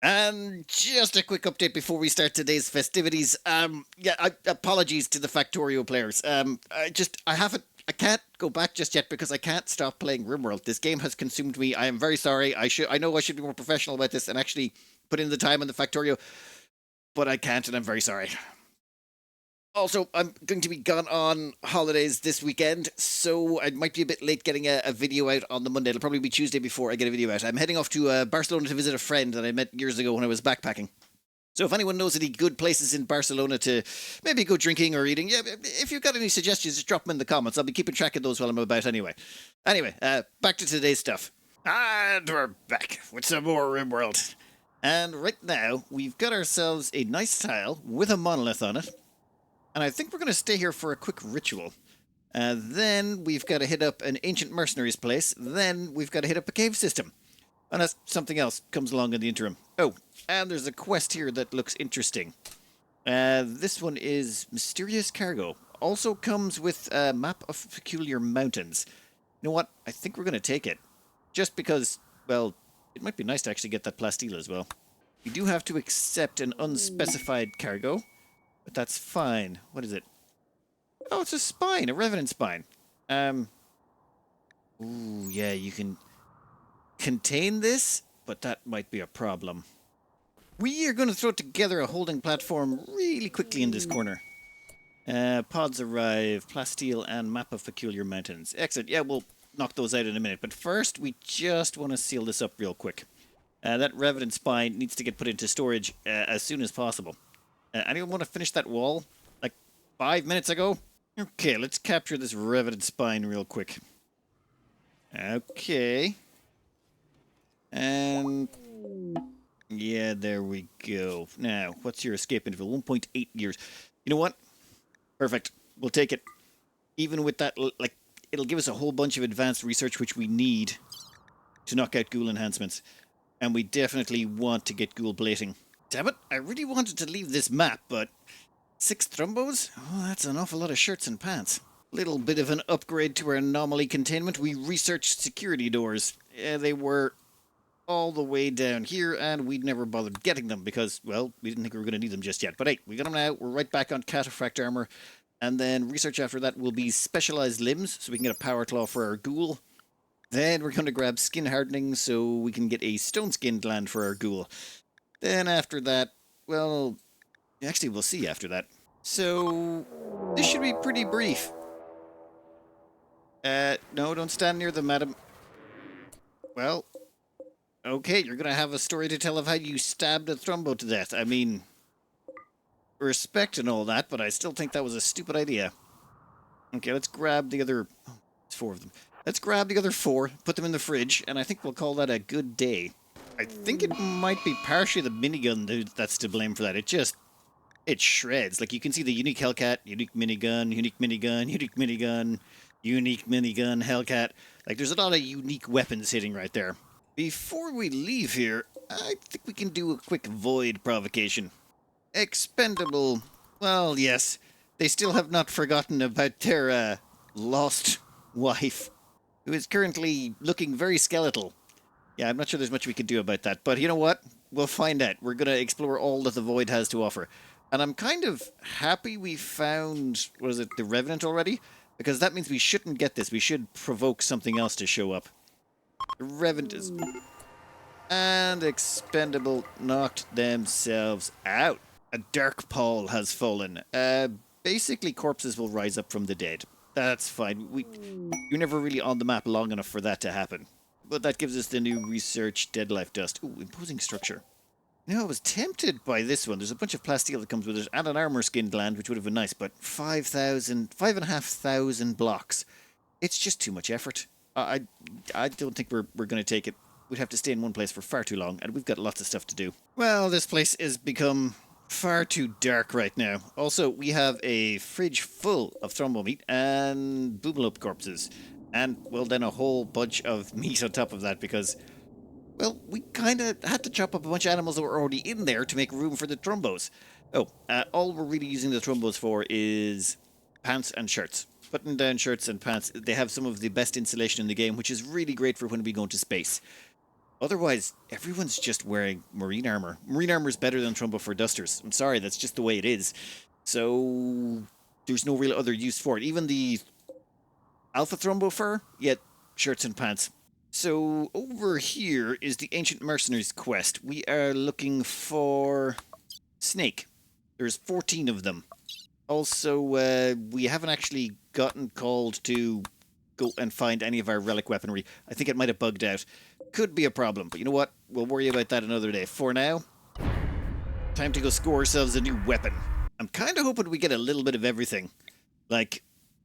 And just a quick update before we start today's festivities. Apologies to the Factorio players. I can't go back just yet because I can't stop playing Rimworld. This game has consumed me. I am very sorry. I know I should be more professional about this and actually put in the time on the Factorio, but I can't, and I'm very sorry. Also, I'm going to be gone on holidays this weekend, so I might be a bit late getting a video out on the Monday. It'll probably be Tuesday before I get a video out. I'm heading off to Barcelona to visit a friend that I met years ago when I was backpacking. So if anyone knows any good places in Barcelona to maybe go drinking or eating, yeah, if you've got any suggestions, just drop them in the comments. I'll be keeping track of those while I'm about anyway. Anyway, back to today's stuff. And we're back with some more Rimworld. And right now, we've got ourselves a nice tile with a monolith on it. And I think we're going to stay here for a quick ritual. Then we've got to hit up an ancient mercenary's place. Then we've got to hit up a cave system. Unless something else comes along in the interim. Oh, and there's a quest here that looks interesting. This one is Mysterious Cargo. Also comes with a map of peculiar mountains. You know what? I think we're going to take it. Just because, well, it might be nice to actually get that plasteel as well. We do have to accept an unspecified cargo. But that's fine. What is it? Oh, it's a spine, a revenant spine. Ooh, yeah, you can contain this, but that might be a problem. We are going to throw together a holding platform really quickly in this corner. Pods arrive, plasteel, and map of peculiar mountains. Excellent. Yeah, we'll knock those out in a minute. But first, we just want to seal this up real quick. That revenant spine needs to get put into storage as soon as possible. Anyone want to finish that wall? Like 5 minutes ago? Okay, let's capture this revenant spine real quick. Okay. And... yeah, there we go. Now, what's your escape interval? 1.8 years. You know what? Perfect. We'll take it. Even with that, like, it'll give us a whole bunch of advanced research which we need to knock out ghoul enhancements. And we definitely want to get ghoul plating. Damn it, I really wanted to leave this map, but 6 thrombos? Oh, that's an awful lot of shirts and pants. Little bit of an upgrade to our anomaly containment. We researched security doors. They were all the way down here, and we'd never bothered getting them because, well, we didn't think we were going to need them just yet. But hey, we got them now. We're right back on cataphract armor. And then research after that will be specialized limbs, so we can get a power claw for our ghoul. Then we're going to grab skin hardening, so we can get a stone-skinned gland for our ghoul. Then after that, well, actually we'll see after that. So, this should be pretty brief. No, don't stand near them, madam. Well, okay, you're gonna have a story to tell of how you stabbed a thrombo to death. I mean, respect and all that, but I still think that was a stupid idea. Okay, let's grab the other... oh, it's 4 of them. Let's grab the other 4, put them in the fridge, and I think we'll call that a good day. I think it might be partially the minigun that's to blame for that. It shreds. Like, you can see the unique Hellcat, unique minigun, unique minigun, unique minigun, unique minigun, Hellcat. Like, there's a lot of unique weapons hitting right there. Before we leave here, I think we can do a quick void provocation. Expendable. Well, yes. They still have not forgotten about their, lost wife, who is currently looking very skeletal. Yeah, I'm not sure there's much we can do about that, but you know what? We'll find out. We're going to explore all that the Void has to offer. And I'm kind of happy we found, what is it, the Revenant already? Because that means we shouldn't get this. We should provoke something else to show up. The Revenant is... and Expendable knocked themselves out. A dark pall has fallen. Basically, corpses will rise up from the dead. That's fine. You're never really on the map long enough for that to happen. But that gives us the new research dead life dust. Ooh, imposing structure. You know, I was tempted by this one. There's a bunch of plasteel that comes with it, and an armor skin gland, which would have been nice, but 5,500 blocks. It's just too much effort. I don't think we're going to take it. We'd have to stay in one place for far too long, and we've got lots of stuff to do. Well, this place has become far too dark right now. Also, we have a fridge full of thrombo meat and boomalope corpses. And, well, then a whole bunch of meat on top of that because, well, we kind of had to chop up a bunch of animals that were already in there to make room for the thrombos. Oh, all we're really using the thrombos for is pants and shirts. Button down shirts and pants. They have some of the best insulation in the game, which is really great for when we go into space. Otherwise, everyone's just wearing marine armor. Marine armor is better than Trumbo for dusters. I'm sorry, that's just the way it is. So there's no real other use for it. Even the Alpha Thrombo fur, yet shirts and pants. So over here is the Ancient Mercenaries quest. We are looking for Snake. There's 14 of them. Also, we haven't actually gotten called to go and find any of our relic weaponry. I think it might have bugged out. Could be a problem, but you know what? We'll worry about that another day. For now, time to go score ourselves a new weapon. I'm kind of hoping we get a little bit of everything. Like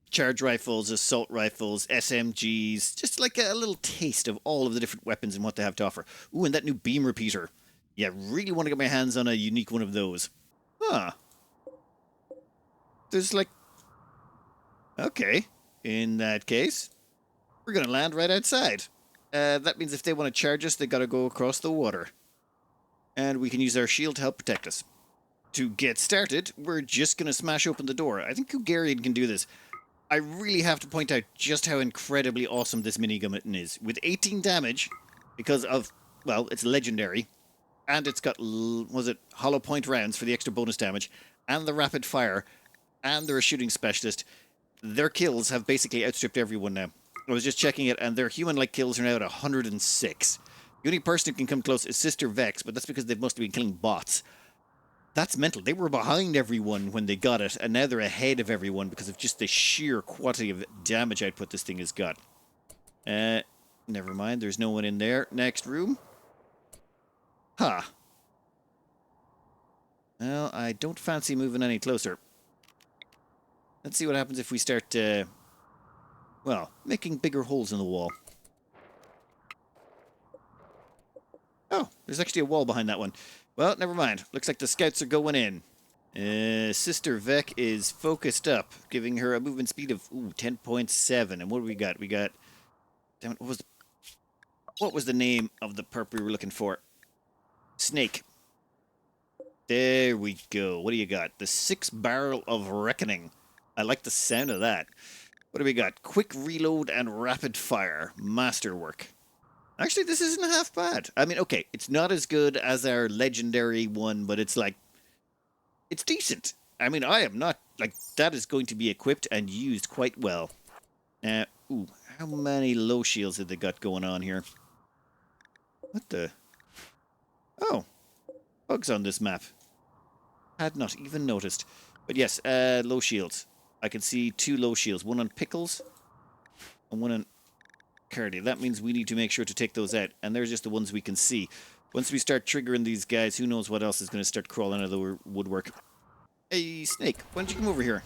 charge rifles, assault rifles, SMGs, just like a little taste of all of the different weapons and what they have to offer. Ooh, and that new beam repeater. Yeah, really want to get my hands on a unique one of those. Huh. There's like... Okay. In that case, we're going to land right outside. That means if they want to charge us, they got to go across the water. And we can use our shield to help protect us. To get started, we're just going to smash open the door. I think Hungarian can do this. I really have to point out just how incredibly awesome this minigun is. With 18 damage, because of, well, it's legendary, and it's got, was it, hollow point rounds for the extra bonus damage, and the rapid fire, and they're a shooting specialist. Their kills have basically outstripped everyone now. I was just checking it, and their human-like kills are now at 106. The only person who can come close is Sister Vex, but that's because they've mostly been killing bots. That's mental. They were behind everyone when they got it, and now they're ahead of everyone because of just the sheer quantity of damage output this thing has got. Never mind. There's no one in there. Next room. Huh. Well, I don't fancy moving any closer. Let's see what happens if we start, well, making bigger holes in the wall. Oh, there's actually a wall behind that one. Well, never mind. Looks like the scouts are going in. Sister Vec is focused up, giving her a movement speed of 10.7. And what do we got? We got... Damn it, what was the name of the perp we were looking for? Snake. There we go. What do you got? The 6 Barrel of Reckoning. I like the sound of that. What do we got? Quick reload and rapid fire. Masterwork. Actually, this isn't half bad. I mean, okay, it's not as good as our legendary one, but it's like... It's decent. I mean, I am not... Like, that is going to be equipped and used quite well. Ooh, how many low shields have they got going on here? What the... Oh. Bugs on this map. Had not even noticed. But yes, low shields. I can see 2 low shields. One on Pickles and one on Cardi. That means we need to make sure to take those out. And they're just the ones we can see. Once we start triggering these guys, who knows what else is going to start crawling out of the woodwork. Hey, Snake, why don't you come over here?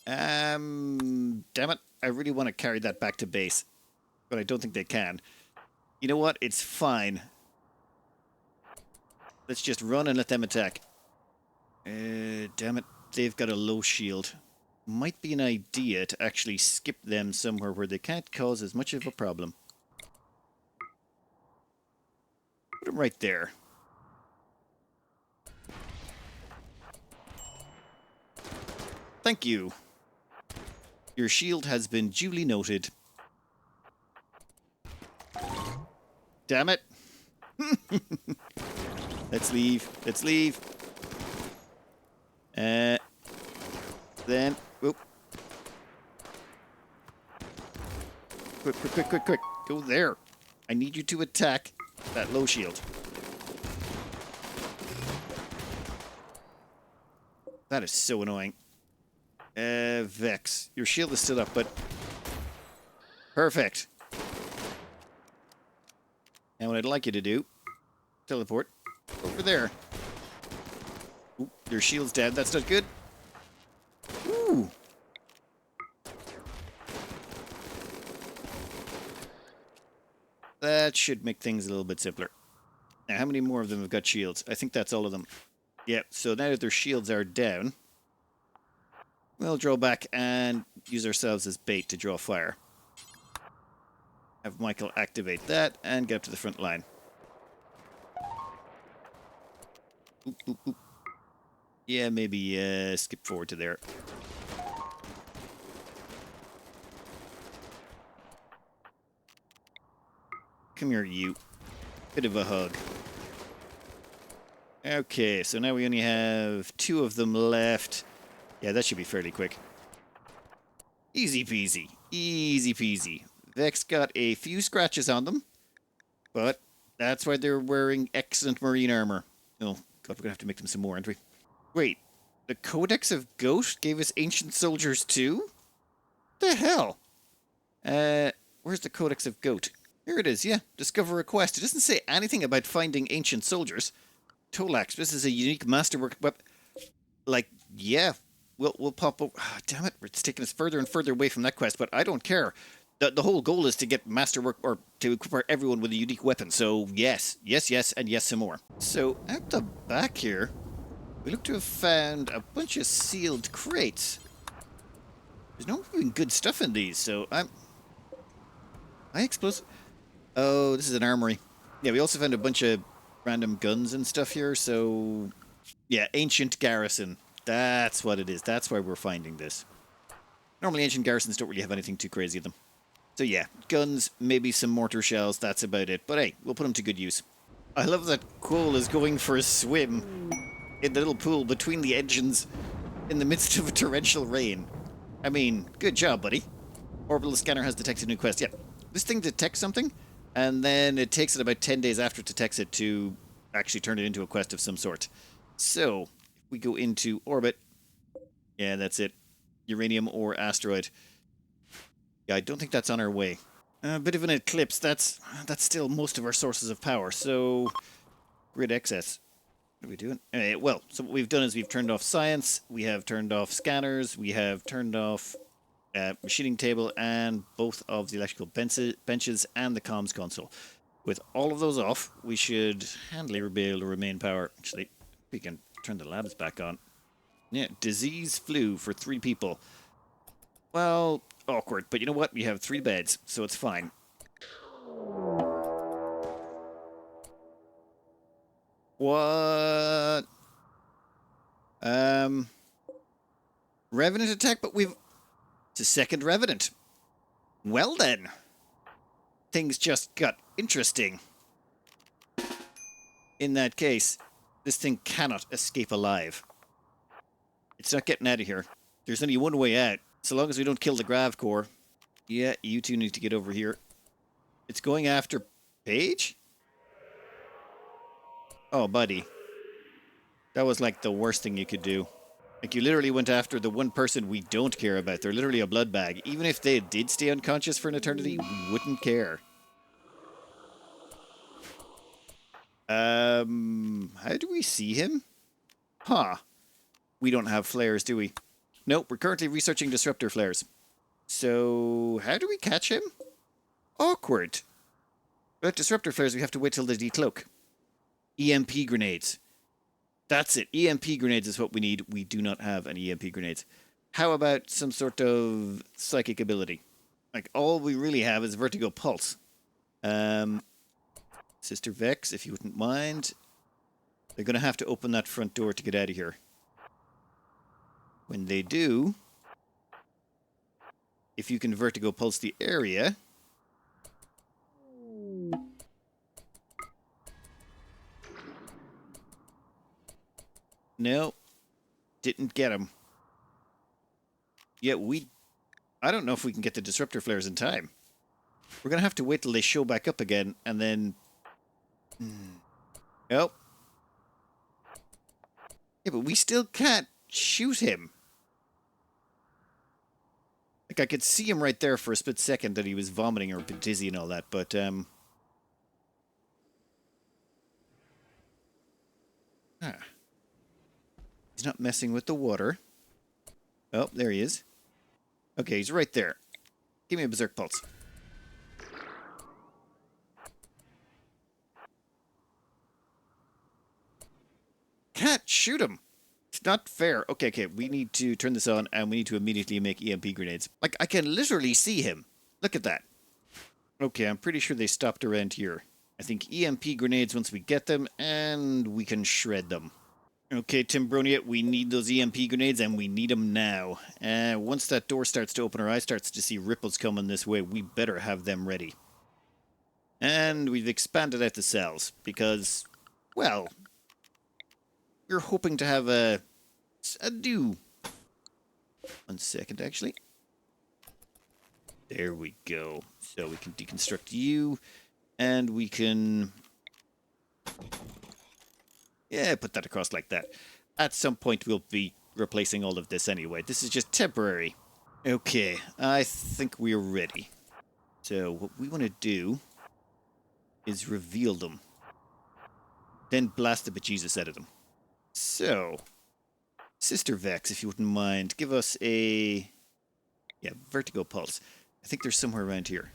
Damn it. I really want to carry that back to base. But I don't think they can. You know what? It's fine. Let's just run and let them attack. Damn it. They've got a low shield. Might be an idea to actually skip them somewhere where they can't cause as much of a problem. Put them right there. Thank you. Your shield has been duly noted. Damn it. Let's leave. Let's leave. Then, whoop. Quick, quick, quick, quick, quick. Go there. I need you to attack that low shield. That is so annoying. Vex. Your shield is still up, but... Perfect. And what I'd like you to do... Teleport over there. Ooh, your shield's dead. That's not good. Ooh. That should make things a little bit simpler. Now, how many more of them have got shields? I think that's all of them. Yep, so now that their shields are down, we'll draw back and use ourselves as bait to draw fire. Have Michael activate that and get up to the front line. Oop, oop, oop. Yeah, maybe skip forward to there. Come here, you. Bit of a hug. Okay, so now we only have 2 of them left. Yeah, that should be fairly quick. Easy peasy. Easy peasy. Vex got a few scratches on them, but that's why they're wearing excellent marine armor. Oh, God, we're going to have to make them some more, aren't we? Wait, the Codex of Ghost gave us ancient soldiers too? The hell? Where's the Codex of Goat? Here it is, yeah. Discover a quest. It doesn't say anything about finding ancient soldiers. Tolax, this is a unique masterwork, but like, yeah, we'll pop up. Oh, damn it, it's taking us further and further away from that quest, but I don't care. The whole goal is to get masterwork, or to equip everyone with a unique weapon, so yes, yes, yes, and yes some more. So, at the back here, we look to have found a bunch of sealed crates. There's no even good stuff in these, so I explosive. Oh, this is an armory. Yeah, we also found a bunch of random guns and stuff here, so yeah, ancient garrison. That's what it is. That's why we're finding this. Normally ancient garrisons don't really have anything too crazy in them. So yeah, guns, maybe some mortar shells, that's about it. But hey, we'll put them to good use. I love that Quoll is going for a swim in the little pool between the engines in the midst of a torrential rain. I mean, good job, buddy. Orbital scanner has detected new quest. Yeah, this thing detects something, and then it takes it about 10 days after it detects it to actually turn it into a quest of some sort. So, if we go into orbit, yeah, that's it. Uranium or asteroid. Yeah, I don't think that's on our way. A bit of an eclipse, that's still most of our sources of power, so grid excess. What are we doing? Well, so what we've done is we've turned off science, we have turned off scanners, we have turned off machining table and both of the electrical benches and the comms console. With all of those off, we should handily be able to remain power. Actually, we can turn the labs back on. Yeah, disease flu for 3 people. Well, awkward, but you know what? We have 3 beds, so it's fine. What? Revenant attack, but it's a second revenant. Well then. Things just got interesting. In that case, this thing cannot escape alive. It's not getting out of here. There's only one way out. So long as we don't kill the grav core. Yeah, you two need to get over here. It's going after Paige? Oh, buddy. That was like the worst thing you could do. Like, you literally went after the one person we don't care about. They're literally a blood bag. Even if they did stay unconscious for an eternity, we wouldn't care. How do we see him? Huh. We don't have flares, do we? Nope, we're currently researching disruptor flares. So, how do we catch him? Awkward. But disruptor flares, we have to wait till they decloak. EMP grenades. That's it. EMP grenades is what we need. We do not have any EMP grenades. How about some sort of psychic ability? Like, all we really have is vertigo pulse. Sister Vex, if you wouldn't mind. They're going to have to open that front door to get out of here. When they do, if you can vertigo pulse the area... No, didn't get him. Yeah, I don't know if we can get the disruptor flares in time. We're going to have to wait till they show back up again, and then... Nope. Yeah, but we still can't shoot him. Like, I could see him right there for a split second that he was vomiting or a bit dizzy and all that, but, He's not messing with the water. Oh, there he is. Okay, he's right there. Give me a berserk pulse. Can't shoot him. It's not fair. Okay, we need to turn this on and we need to immediately make EMP grenades. Like, I can literally see him. Look at that. Okay, I'm pretty sure they stopped around here. I think EMP grenades once we get them, and we can shred them. Okay, Timbronia, we need those EMP grenades, and we need them now. Once that door starts to open, or I starts to see ripples coming this way, we better have them ready. And we've expanded out the cells because, well, we're hoping to have a new... 1 second, actually. There we go. So we can deconstruct you, and we can... yeah, put that across like that. At some point, we'll be replacing all of this anyway. This is just temporary. Okay, I think we're ready. So what we want to do is reveal them. Then blast the bejesus out of them. So, Sister Vex, if you wouldn't mind, give us a... yeah, vertigo pulse. I think there's somewhere around here.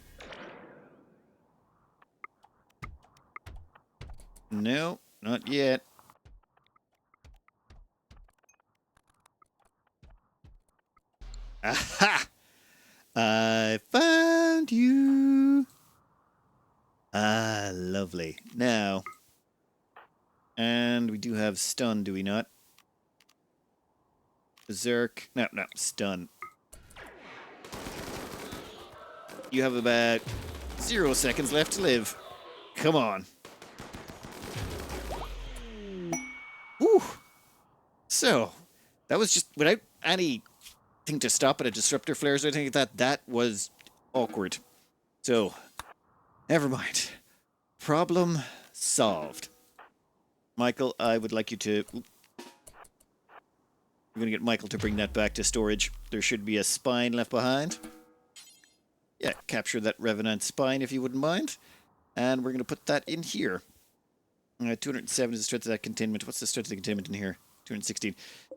No, not yet. Aha! I found you! Ah, lovely. Now, and we do have stun, do we not? Berserk. No, stun. You have about 0 seconds left to live. Come on. Whew. So, that was just without anything to stop it, a disruptor flares or anything like that. That was awkward. So, never mind. Problem solved. Michael, I would like you to... we're going to get Michael to bring that back to storage. There should be a spine left behind. Yeah, capture that revenant spine if you wouldn't mind. And we're going to put that in here. 207 is the strength of that containment. What's the strength of the containment in here? 216.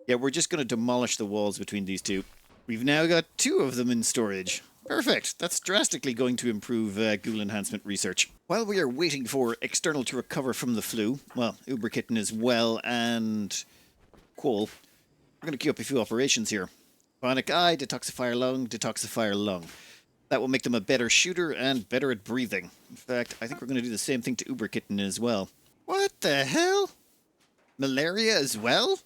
Yeah, we're just going to demolish the walls between these two. We've now got 2 of them in storage. Perfect. That's drastically going to improve ghoul enhancement research. While we are waiting for External to recover from the flu, well, Uber Kitten as well, and Quoll, we're going to queue up a few operations here. Bionic Eye, Detoxifier Lung. That will make them a better shooter and better at breathing. In fact, I think we're going to do the same thing to Uber Kitten as well. What the hell? Malaria as well?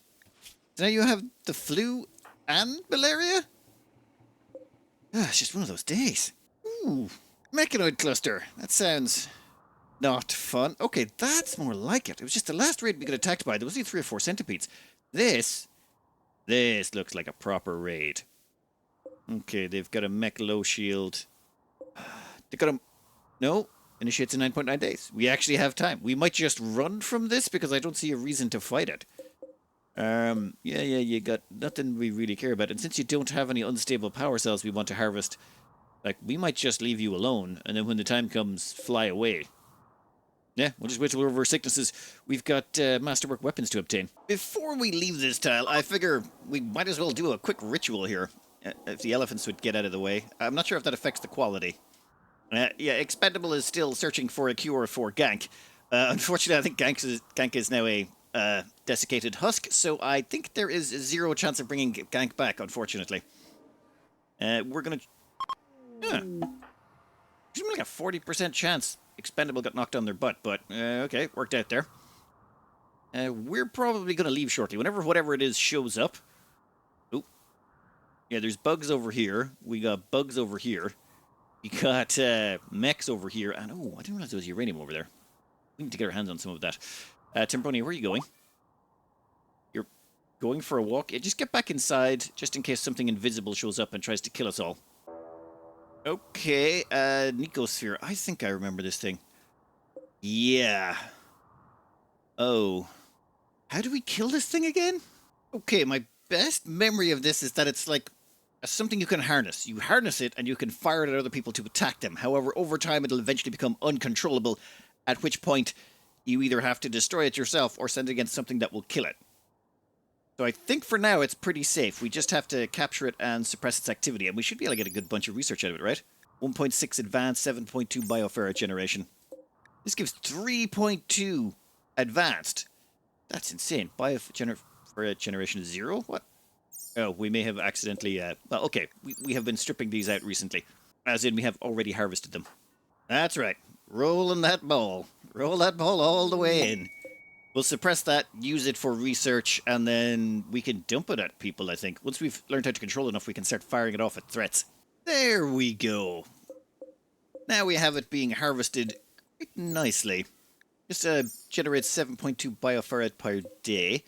So now you have the flu and malaria? Ah, it's just one of those days. Ooh, mechanoid cluster. That sounds not fun. Okay, that's more like it. It was just the last raid we got attacked by. There was only 3 or 4 centipedes. This looks like a proper raid. Okay, they've got a mech low shield. They got a... no, initiates in 9.9 days. We actually have time. We might just run from this because I don't see a reason to fight it. Yeah, you got nothing we really care about. And since you don't have any unstable power cells we want to harvest, like, we might just leave you alone, and then when the time comes, fly away. Yeah, we'll just wait till we're over sicknesses. We've got masterwork weapons to obtain. Before we leave this tile, I figure we might as well do a quick ritual here. If the elephants would get out of the way. I'm not sure if that affects the quality. Yeah, Expendable is still searching for a cure for Gank. Unfortunately, I think Gank is now a desiccated husk, so I think there is 0 chance of bringing Gank back, unfortunately. We're going to... yeah. There's like a 40% chance Expendable got knocked on their butt, but okay, worked out there. We're probably going to leave shortly. Whenever whatever it is shows up... oh. Yeah, there's bugs over here. We got bugs over here. We got mechs over here. And oh, I didn't realize there was uranium over there. We need to get our hands on some of that. Timbroni, where are you going? You're going for a walk? Yeah, just get back inside, just in case something invisible shows up and tries to kill us all. Okay, Nicosphere. I think I remember this thing. Yeah. Oh. How do we kill this thing again? Okay, my best memory of this is that it's like something you can harness. You harness it and you can fire it at other people to attack them. However, over time it'll eventually become uncontrollable, at which point you either have to destroy it yourself or send it against something that will kill it. So I think for now it's pretty safe. We just have to capture it and suppress its activity, and we should be able to get a good bunch of research out of it, right? 1.6 advanced, 7.2 bioferrite generation. This gives 3.2 advanced. That's insane. Bioferrite generation 0? What? Oh, we may have accidentally... well, okay. We have been stripping these out recently. As in, we have already harvested them. That's right. Rolling that ball. Roll that ball all the way in. We'll suppress that, use it for research, and then we can dump it at people, I think. Once we've learned how to control enough, we can start firing it off at threats. There we go. Now we have it being harvested nicely. Just generates 7.2 biofarad per day.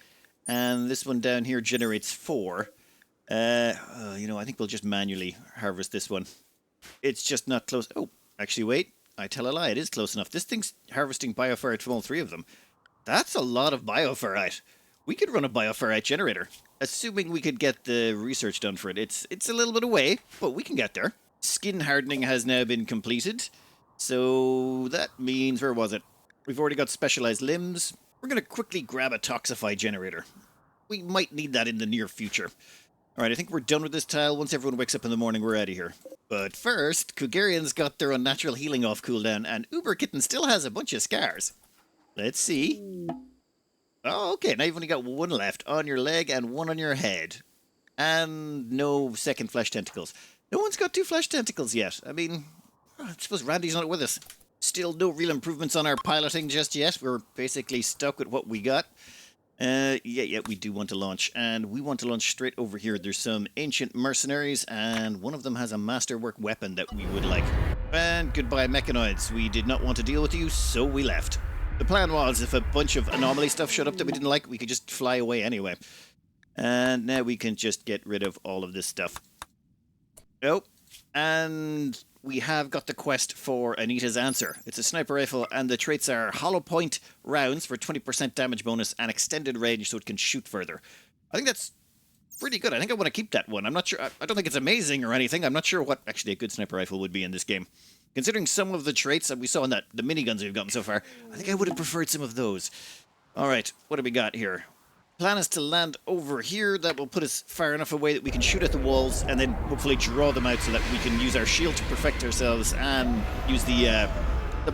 And this one down here generates 4. I think we'll just manually harvest this one. It's just not close. Oh, actually, wait. I tell a lie. It is close enough. This thing's harvesting bioferrite from all 3 of them. That's a lot of bioferrite. We could run a bioferrite generator, assuming we could get the research done for it. It's a little bit away, but we can get there. Skin hardening has now been completed. So that means, where was it? We've already got specialized limbs. We're going to quickly grab a toxify generator. We might need that in the near future. Alright, I think we're done with this tile. Once everyone wakes up in the morning, we're out of here. But first, Kugarian's got their unnatural healing off cooldown, and Uber Kitten still has a bunch of scars. Let's see. Oh, okay, now you've only got 1 left on your leg and 1 on your head. And no second flesh tentacles. No one's got 2 flesh tentacles yet. I mean, I suppose Randy's not with us. Still no real improvements on our piloting just yet. We're basically stuck with what we got. Yeah, we do want to launch. And we want to launch straight over here. There's some ancient mercenaries, and one of them has a masterwork weapon that we would like. And goodbye, mechanoids. We did not want to deal with you, so we left. The plan was, if a bunch of anomaly stuff showed up that we didn't like, we could just fly away anyway. And now we can just get rid of all of this stuff. Oh, and we have got the quest for Anita's answer. It's a sniper rifle, and the traits are hollow point rounds for 20% damage bonus and extended range so it can shoot further. I think that's pretty good. I think I want to keep that one. I'm not sure. I don't think it's amazing or anything. I'm not sure what actually a good sniper rifle would be in this game. Considering some of the traits that we saw in the miniguns we've gotten so far, I think I would have preferred some of those. All right, what do we got here? Plan is to land over here. That will put us far enough away that we can shoot at the walls and then hopefully draw them out so that we can use our shield to perfect ourselves and use the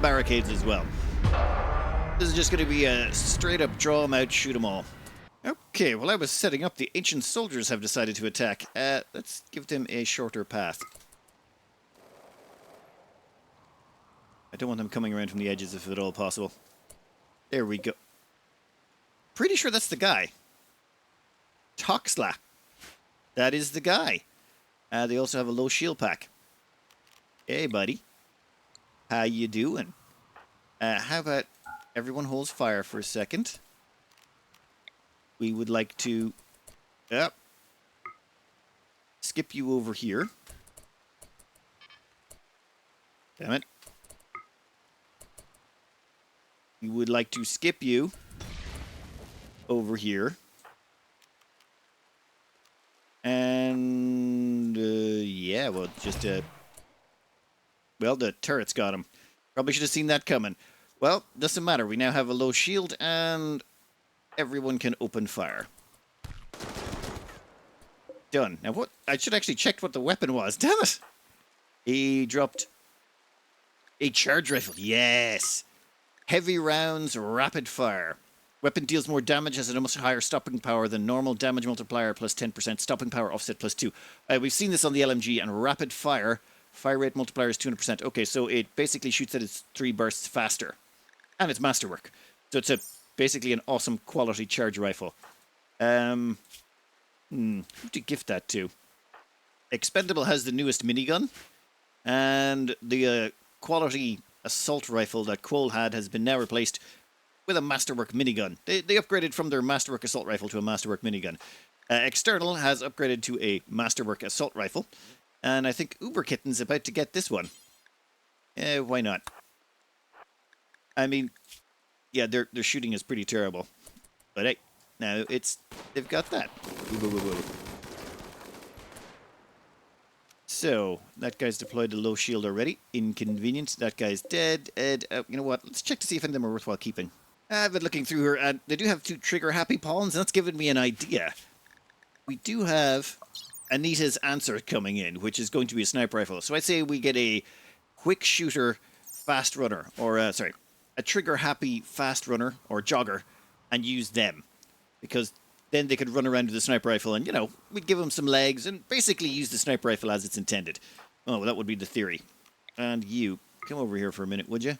barricades as well. This is just going to be a straight up draw them out, shoot them all. Okay, while I was setting up, the ancient soldiers have decided to attack. Let's give them a shorter path. I don't want them coming around from the edges if at all possible. There we go. Pretty sure that's the guy. Toxla. That is the guy. They also have a low shield pack. Hey, buddy. How you doing? How about everyone holds fire for a second? We would like to... skip you over here. Damn it. We would like to skip you over here. And, yeah, well, just, well, the turret's got him. Probably should have seen that coming. Well, doesn't matter. We now have a low shield, and everyone can open fire. Done. Now, what? I should actually check what the weapon was. Damn it! He dropped a charge rifle. Yes! Heavy rounds, rapid fire. Weapon deals more damage, has a much higher stopping power than normal. Damage multiplier plus 10%. Stopping power offset plus 2. We've seen this on the LMG, and rapid fire. Fire rate multiplier is 200%. Okay, so it basically shoots at its 3 bursts faster. And it's masterwork. So it's basically an awesome quality charge rifle. Who to gift that to? Expendable has the newest minigun. And the quality assault rifle that Cole had has been now replaced with a masterwork minigun. They upgraded from their masterwork assault rifle to a masterwork minigun. External has upgraded to a masterwork assault rifle. And I think Uber Kitten's about to get this one. Why not? I mean, yeah, their shooting is pretty terrible. But hey, now they've got that. Woo. So, that guy's deployed the low shield already. Inconvenient. That guy's dead. And, you know what? Let's check to see if any of them are worthwhile keeping. I've been looking through here, and they do have 2 trigger-happy pawns, and that's given me an idea. We do have Anita's answer coming in, which is going to be a sniper rifle. So I'd say we get a quick shooter fast runner, or, a trigger-happy fast runner, or jogger, and use them. Because then they could run around with the sniper rifle and, we'd give them some legs and basically use the sniper rifle as it's intended. Oh, well, that would be the theory. And you, come over here for a minute, would you?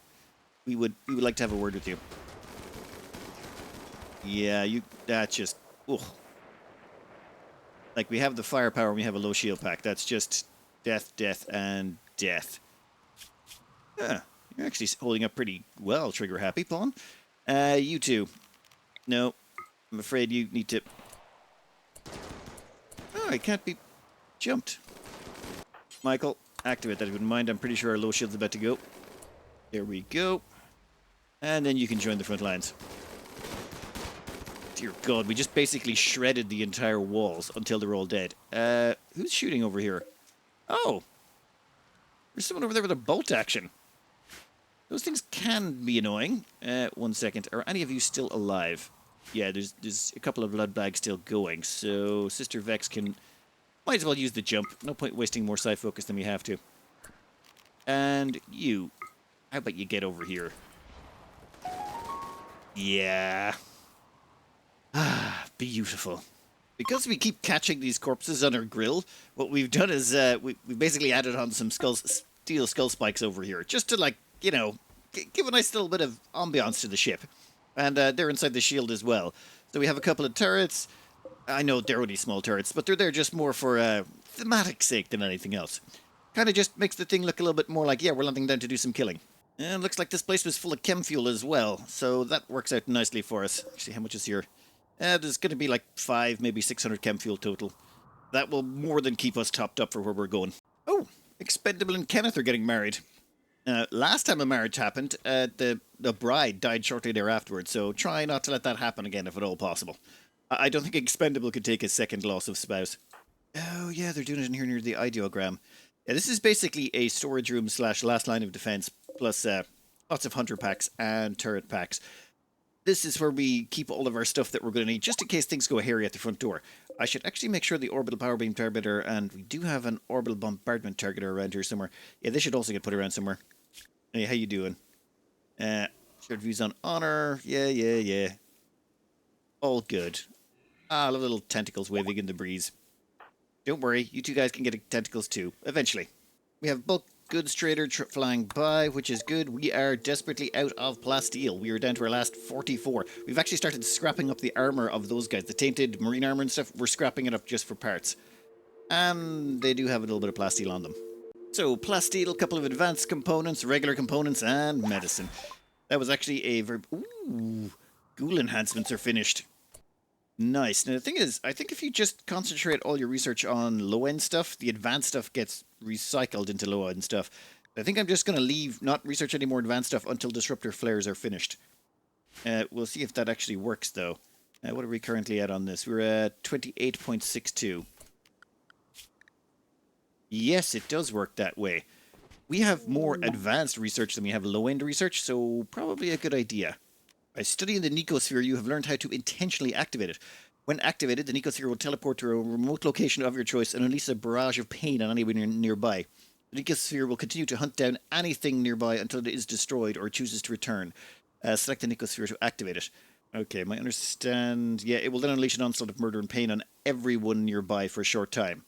We would like to have a word with you. Yeah, that's just, ugh. Like, we have the firepower and we have a low shield pack. That's just death, death, and death. Huh. You're actually holding up pretty well, trigger happy, pawn. You two. No, I'm afraid you need to... Oh, it can't be jumped. Michael, activate that if you wouldn't mind. I'm pretty sure our low shield's about to go. There we go. And then you can join the front lines. Dear God, we just basically shredded the entire walls until they're all dead. Who's shooting over here? Oh! There's someone over there with a bolt action. Those things can be annoying. 1 second. Are any of you still alive? Yeah, there's a couple of blood bags still going, so Sister Vex can... Might as well use the jump. No point wasting more side focus than we have to. And you. How about you get over here? Yeah. Ah, beautiful. Because we keep catching these corpses on our grill, what we've done is we basically added on some steel skull spikes over here, just to, like, you know, give a nice little bit of ambiance to the ship. And they're inside the shield as well. So we have a couple of turrets. I know they're only small turrets, but they're there just more for thematic sake than anything else. Kind of just makes the thing look a little bit more like, yeah, we're landing down to do some killing. And looks like this place was full of chem fuel as well, so that works out nicely for us. Actually, how much is here? There's going to be like 5, maybe 600 chem fuel total. That will more than keep us topped up for where we're going. Oh, Expendable and Kenneth are getting married. Last time a marriage happened, the bride died shortly thereafter, so try not to let that happen again if at all possible. I don't think Expendable could take a second loss of spouse. Oh yeah, they're doing it in here near the ideogram. Yeah, this is basically a storage room / last line of defense, plus lots of hunter packs and turret packs. This is where we keep all of our stuff that we're going to need, just in case things go hairy at the front door. I should actually make sure the orbital power beam targeter, and we do have an orbital bombardment targeter around here somewhere. Yeah, this should also get put around somewhere. Hey, how you doing? Shared views on honor. Yeah. All good. Ah, I love little tentacles waving in the breeze. Don't worry, you two guys can get tentacles too, eventually. We have bulk goods trader flying by, which is good. We are desperately out of plasteel. We are down to our last 44. We've actually started scrapping up the armor of those guys, the tainted marine armor and stuff. We're scrapping it up just for parts. And they do have a little bit of plasteel on them. So, plasteel, a couple of advanced components, regular components, and medicine. That was actually a verb. Ooh, ghoul enhancements are finished. Nice. Now, the thing is, I think if you just concentrate all your research on low-end stuff, the advanced stuff gets recycled into low-end stuff. I think I'm just going to leave, not research any more advanced stuff until disruptor flares are finished. We'll see if that actually works, though. What are we currently at on this? We're at 28.62. Yes, it does work that way. We have more advanced research than we have low-end research, so probably a good idea. By studying the Nicosphere, you have learned how to intentionally activate it. When activated, the Nicosphere will teleport to a remote location of your choice and unleash a barrage of pain on anyone nearby. The Nicosphere will continue to hunt down anything nearby until it is destroyed or chooses to return. Select the Nicosphere to activate it. Okay, I understand. Yeah, it will then unleash an onslaught of murder and pain on everyone nearby for a short time.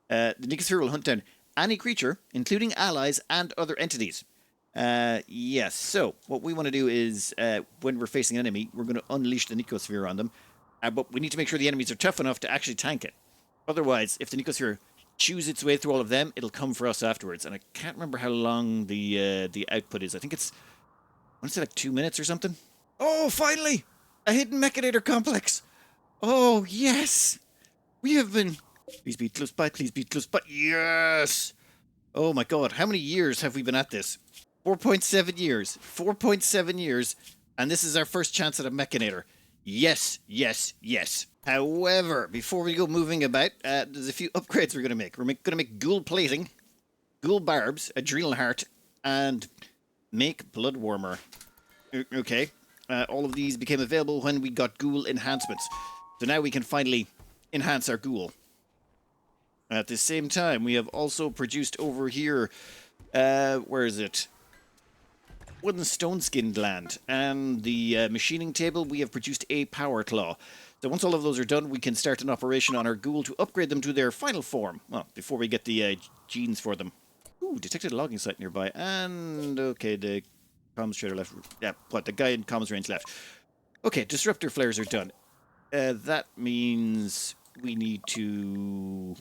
The Nicosphere will hunt down any creature, including allies and other entities. Yes, so what we want to do is, when we're facing an enemy, we're going to unleash the Nicosphere on them. But we need to make sure the enemies are tough enough to actually tank it. Otherwise, if the Nicosphere chews its way through all of them, it'll come for us afterwards. And I can't remember how long the output is. I think it's, I want to say like 2 minutes or something. Oh, finally! A hidden Mechanator complex! Oh, yes! We have been... Please be close by, please be close by. Yes! Oh my god, how many years have we been at this? 4.7 years. 4.7 years. And this is our first chance at a Mechanator. Yes. However, before we go moving about, there's a few upgrades we're going to make. We're going to make ghoul plating, ghoul barbs, adrenal heart, and make blood warmer. Okay. All of these became available when we got ghoul enhancements. So now we can finally enhance our ghoul. At the same time, we have also produced over here, where is it? Wooden stone-skinned gland. And the machining table, we have produced a power claw. So once all of those are done, we can start an operation on our ghoul to upgrade them to their final form. Well, before we get the genes for them. Ooh, detected a logging site nearby. And, okay, the comms trader left. Yeah, what, the guy in comms range left. Okay, disruptor flares are done. That means we need to...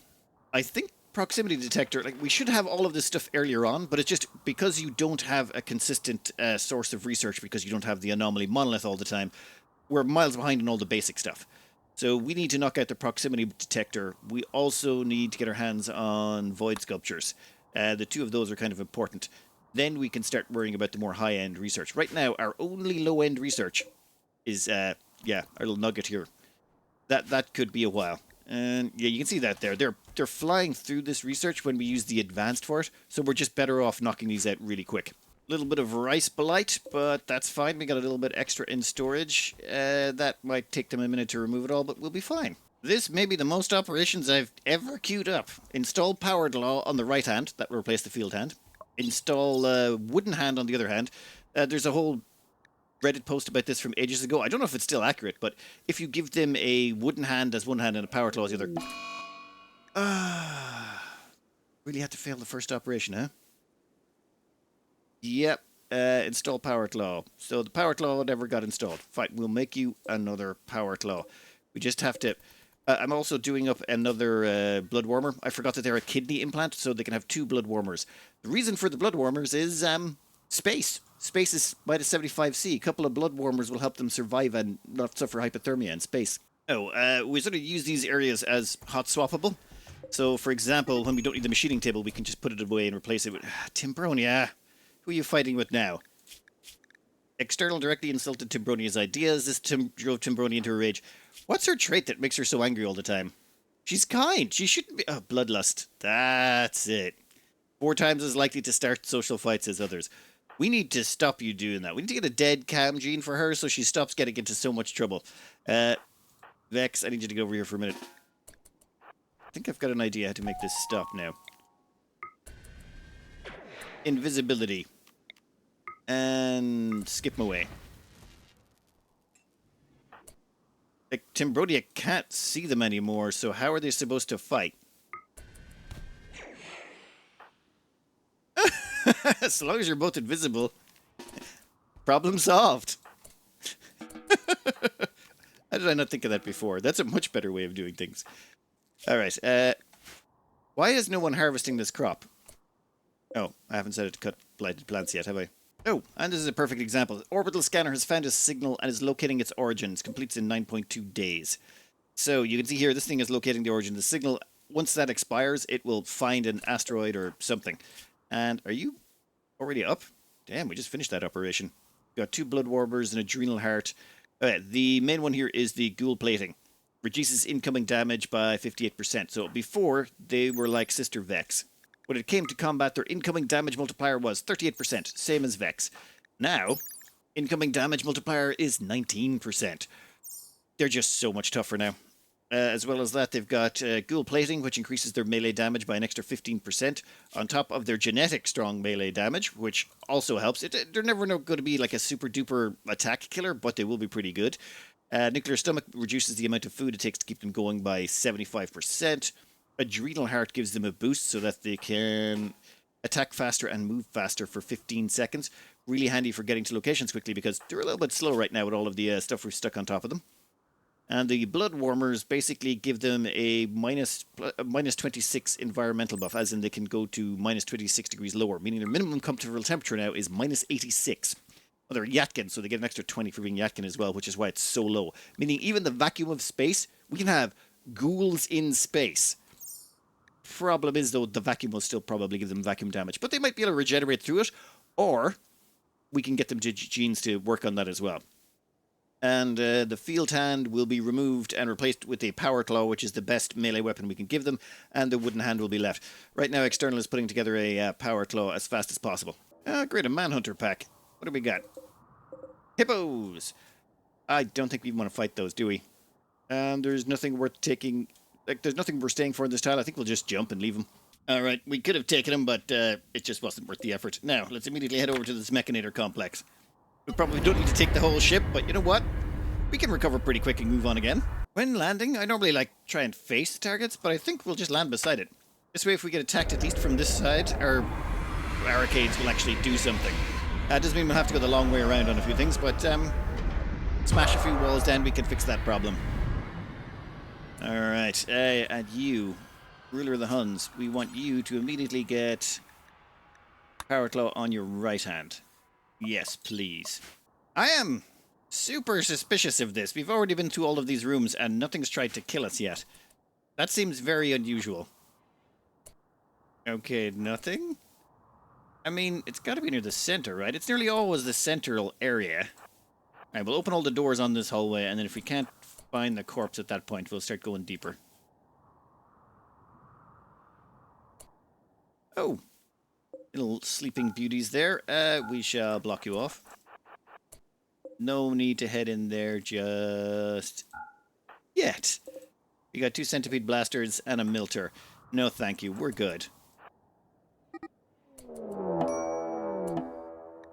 I think proximity detector, like, we should have all of this stuff earlier on, but it's just because you don't have a consistent source of research, because you don't have the anomaly monolith all the time, we're miles behind in all the basic stuff. So we need to knock out the proximity detector. We also need to get our hands on void sculptures. The two of those are kind of important. Then we can start worrying about the more high-end research. Right now, our only low-end research is, our little nugget here. That could be a while. And yeah, you can see that there. They're flying through this research when we use the advanced for it, so we're just better off knocking these out really quick. A little bit of rice blight, but that's fine. We got a little bit extra in storage. That might take them a minute to remove it all, but we'll be fine. This may be the most operations I've ever queued up. Install powered law on the right hand. That will replace the field hand. Install wooden hand on the other hand. There's a whole Reddit post about this from ages ago. I don't know if it's still accurate, but if you give them a wooden hand as one hand and a power claw as the other... really had to fail the first operation, huh? Yep. Install power claw. So the power claw never got installed. Fine, we'll make you another power claw. We just have to... I'm also doing up another blood warmer. I forgot that they're a kidney implant, so they can have 2 blood warmers. The reason for the blood warmers is space. Space is -75C. A couple of blood warmers will help them survive and not suffer hypothermia in space. We sort of use these areas as hot swappable. So, for example, when we don't need the machining table, we can just put it away and replace it with... Timbronia. Who are you fighting with now? External directly insulted Timbronia's ideas. This drove Timbronia into a rage. What's her trait that makes her so angry all the time? She's kind. She shouldn't be... Oh, bloodlust. That's it. 4 times as likely to start social fights as others. We need to stop you doing that. We need to get a dead cam gene for her so she stops getting into so much trouble. Vex, I need you to go over here for a minute. I think I've got an idea how to make this stop now. Invisibility. And skip my way. Like, Timbronia can't see them anymore, so how are they supposed to fight? As long as you're both invisible, problem solved. How did I not think of that before? That's a much better way of doing things. Alright, why is no one harvesting this crop? Oh, I haven't set it to cut blighted plants yet, have I? Oh, and this is a perfect example. Orbital scanner has found a signal and is locating its origins. Completes in 9.2 days. So you can see here, this thing is locating the origin of the signal. Once that expires, it will find an asteroid or something. And are you already up? Damn, we just finished that operation. Got 2 blood warmers and adrenal heart. The main one here is the ghoul plating. Reduces incoming damage by 58%. So before, they were like Sister Vex. When it came to combat, their incoming damage multiplier was 38%, same as Vex. Now, incoming damage multiplier is 19%. They're just so much tougher now. As well as that, they've got ghoul plating, which increases their melee damage by an extra 15%, on top of their genetic strong melee damage, which also helps. They're never going to be like a super-duper attack killer, but they will be pretty good. Nuclear stomach reduces the amount of food it takes to keep them going by 75%. Adrenal heart gives them a boost so that they can attack faster and move faster for 15 seconds. Really handy for getting to locations quickly because they're a little bit slow right now with all of the stuff we've stuck on top of them. And the blood warmers basically give them a minus 26 environmental buff, as in they can go to minus 26 degrees lower, meaning their minimum comfortable temperature now is minus 86. Well, they're Yatkin, so they get an extra 20 for being Yatkin as well, which is why it's so low. Meaning even the vacuum of space, we can have ghouls in space. Problem is, though, the vacuum will still probably give them vacuum damage, but they might be able to regenerate through it, or we can get them to genes to work on that as well. And the field hand will be removed and replaced with a power claw, which is the best melee weapon we can give them, and the wooden hand will be left. Right now, External is putting together a power claw as fast as possible. Great, a manhunter pack. What do we got? Hippos! I don't think we want to fight those, do we? There's nothing worth taking... Like, there's nothing we're staying for in this tile. I think we'll just jump and leave them. Alright, we could have taken them, but it just wasn't worth the effort. Now, let's immediately head over to this Mechanator complex. We probably don't need to take the whole ship, but you know what? We can recover pretty quick and move on again. When landing, I normally try and face the targets, but I think we'll just land beside it. This way, if we get attacked at least from this side, our barricades will actually do something. Doesn't mean we'll have to go the long way around on a few things, but smash a few walls down, we can fix that problem. Alright, and you Ruler of the Huns, we want you to immediately get Power Claw on your right hand. Yes, please. I am super suspicious of this. We've already been through all of these rooms and nothing's tried to kill us yet. That seems very unusual. Okay, nothing? I mean, it's got to be near the center, right? It's nearly always the central area. Alright, we'll open all the doors on this hallway, and then if we can't find the corpse at that point, we'll start going deeper. Oh, little sleeping beauties there. We shall block you off. No need to head in there just yet. We got 2 centipede blasters and a milter. No thank you, we're good.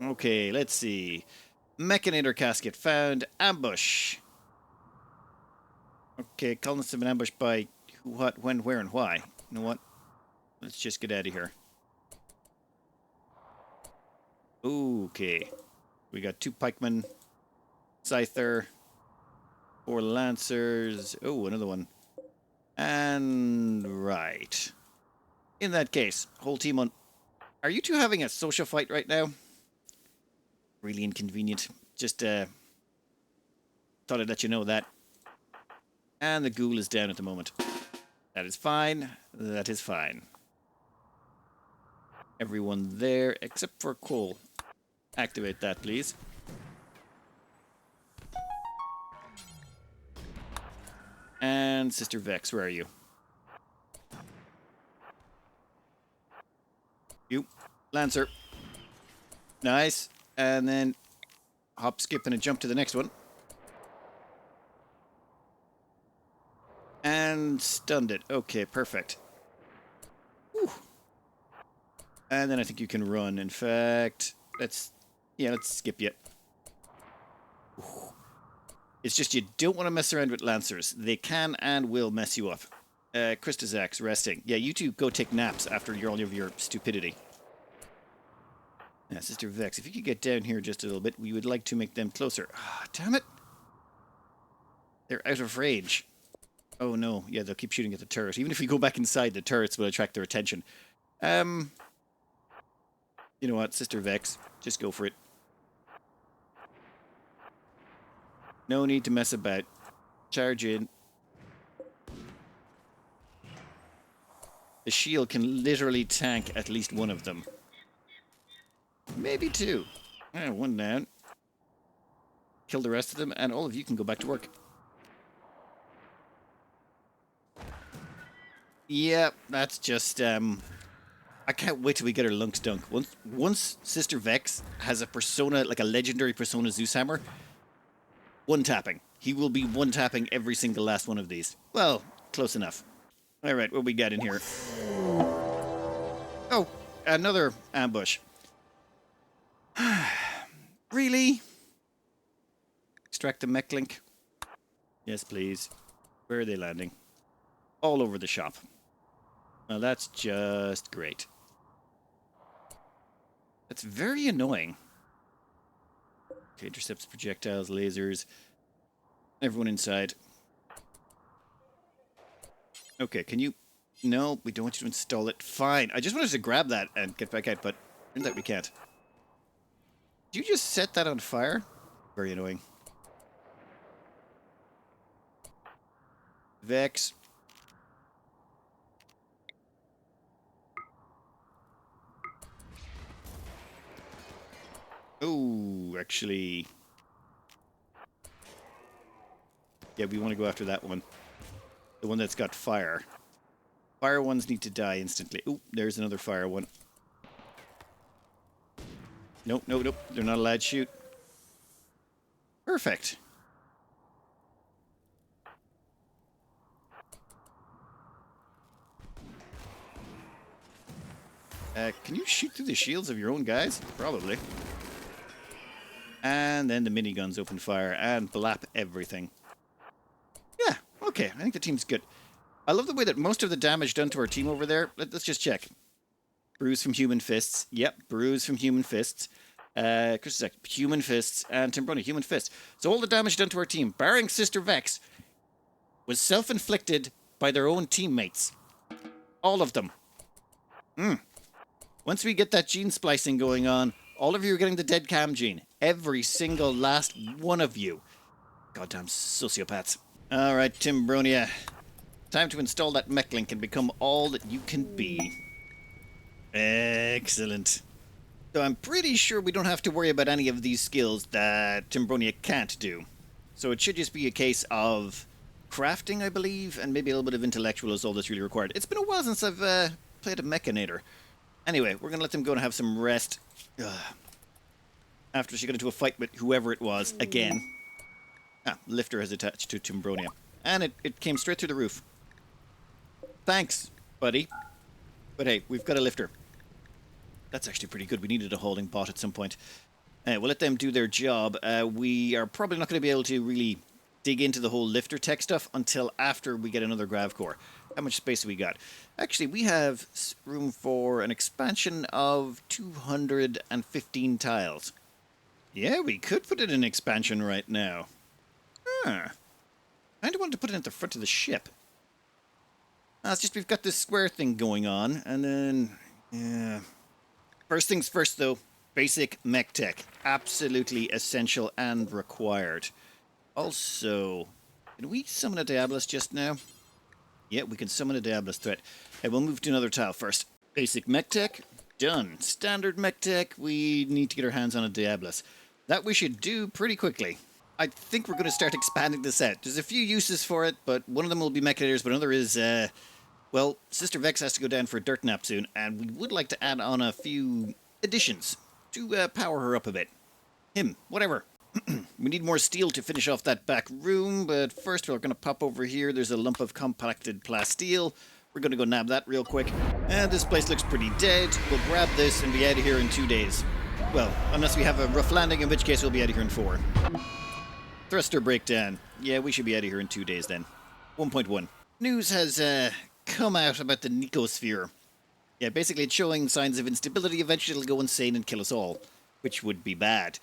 Okay, let's see. Mechanator casket found. Ambush. Okay, colonists have been ambushed by who, what, when, where, and why. You know what? Let's just get out of here. Okay. We got 2 pikemen. Scyther. 4 lancers. Oh, another one. And right. In that case, whole team on... Are you two having a social fight right now? Really inconvenient. Just, thought I'd let you know that. And the ghoul is down at the moment. That is fine. That is fine. Everyone there, except for Cole. Activate that, please. And Sister Vex, where are you? You. Lancer. Nice. And then hop, skip, and a jump to the next one. And stunned it. Okay, perfect. Whew. And then I think you can run. In fact, let's skip you. Whew. It's just you don't want to mess around with Lancers. They can and will mess you up. Christozax, resting. Yeah, you two go take naps after all of your stupidity. Now, Sister Vex, if you could get down here just a little bit, we would like to make them closer. Ah, damn it. They're out of range. Oh no, yeah, they'll keep shooting at the turret. Even if we go back inside, the turrets will attract their attention. You know what, Sister Vex, just go for it. No need to mess about. Charge in. The shield can literally tank at least one of them. Maybe 2. One down. Kill the rest of them, and all of you can go back to work. Yeah, that's just, I can't wait till we get her Lunks Dunk. Once Sister Vex has a persona, like a legendary persona Zeus Hammer, one-tapping. He will be one-tapping every single last one of these. Well, close enough. Alright, what we got in here? Oh, another ambush. Really? Extract the mech link. Yes, please. Where are they landing? All over the shop. Well, that's just great. That's very annoying. Okay, intercepts projectiles, lasers. Everyone inside. Okay, can you... No, we don't want you to install it. Fine. I just wanted to grab that and get back out, but turns out we can't. Did you just set that on fire? Very annoying. Vex. Oh, actually... Yeah, we want to go after that one. The one that's got fire. Fire ones need to die instantly. Oh, there's another fire one. Nope, nope, nope. They're not allowed to shoot. Perfect. Can you shoot through the shields of your own guys? Probably. And then the miniguns open fire and blap everything. Yeah, okay. I think the team's good. I love the way that most of the damage done to our team over there... Let's just check. Bruise from human fists. Yep, bruise from human fists. Chris, human fists. And Timbroni, human fists. So all the damage done to our team, barring Sister Vex, was self-inflicted by their own teammates. All of them. Once we get that gene splicing going on, all of you are getting the dead cam gene. Every single last one of you. Goddamn sociopaths. Alright, Timbronia. Time to install that mech link and become all that you can be. Excellent. So I'm pretty sure we don't have to worry about any of these skills that Timbronia can't do. So it should just be a case of crafting, I believe, and maybe a little bit of intellectual is all that's really required. It's been a while since I've played a Mechanator. Anyway, we're going to let them go and have some rest. After she got into a fight with whoever it was, again. Lifter has attached to Timbronia. And it came straight through the roof. Thanks, buddy. But hey, we've got a lifter. That's actually pretty good. We needed a holding bot at some point. We'll let them do their job. We are probably not going to be able to really dig into the whole lifter tech stuff until after we get another grav core. How much space have we got? Actually, we have room for an expansion of 215 tiles. Yeah, we could put it in expansion right now. I kind of wanted to put it at the front of the ship. It's just we've got this square thing going on, and then... yeah. First things first, though. Basic mech tech. Absolutely essential and required. Also, can we summon a Diabolus just now? Yeah, we can summon a Diabolus threat. Hey, we'll move to another tile first. Basic mech tech, done. Standard mech tech, we need to get our hands on a Diabolus. That we should do pretty quickly. I think we're going to start expanding this out. There's a few uses for it, but one of them will be Mechanators, but another is, well, Sister Vex has to go down for a dirt nap soon, and we would like to add on a few additions to power her up a bit. Whatever. We need more steel to finish off that back room, but first we're going to pop over here. There's a lump of compacted plasteel. We're going to go nab that real quick. And this place looks pretty dead. We'll grab this and be out of here in 2 days. Well, unless we have a rough landing, in which case we'll be out of here in 4. Thruster breakdown. Yeah, we should be out of here in 2 days then. 1.1. News has come out about the Nicosphere. Yeah, basically it's showing signs of instability. Eventually it'll go insane and kill us all, which would be bad.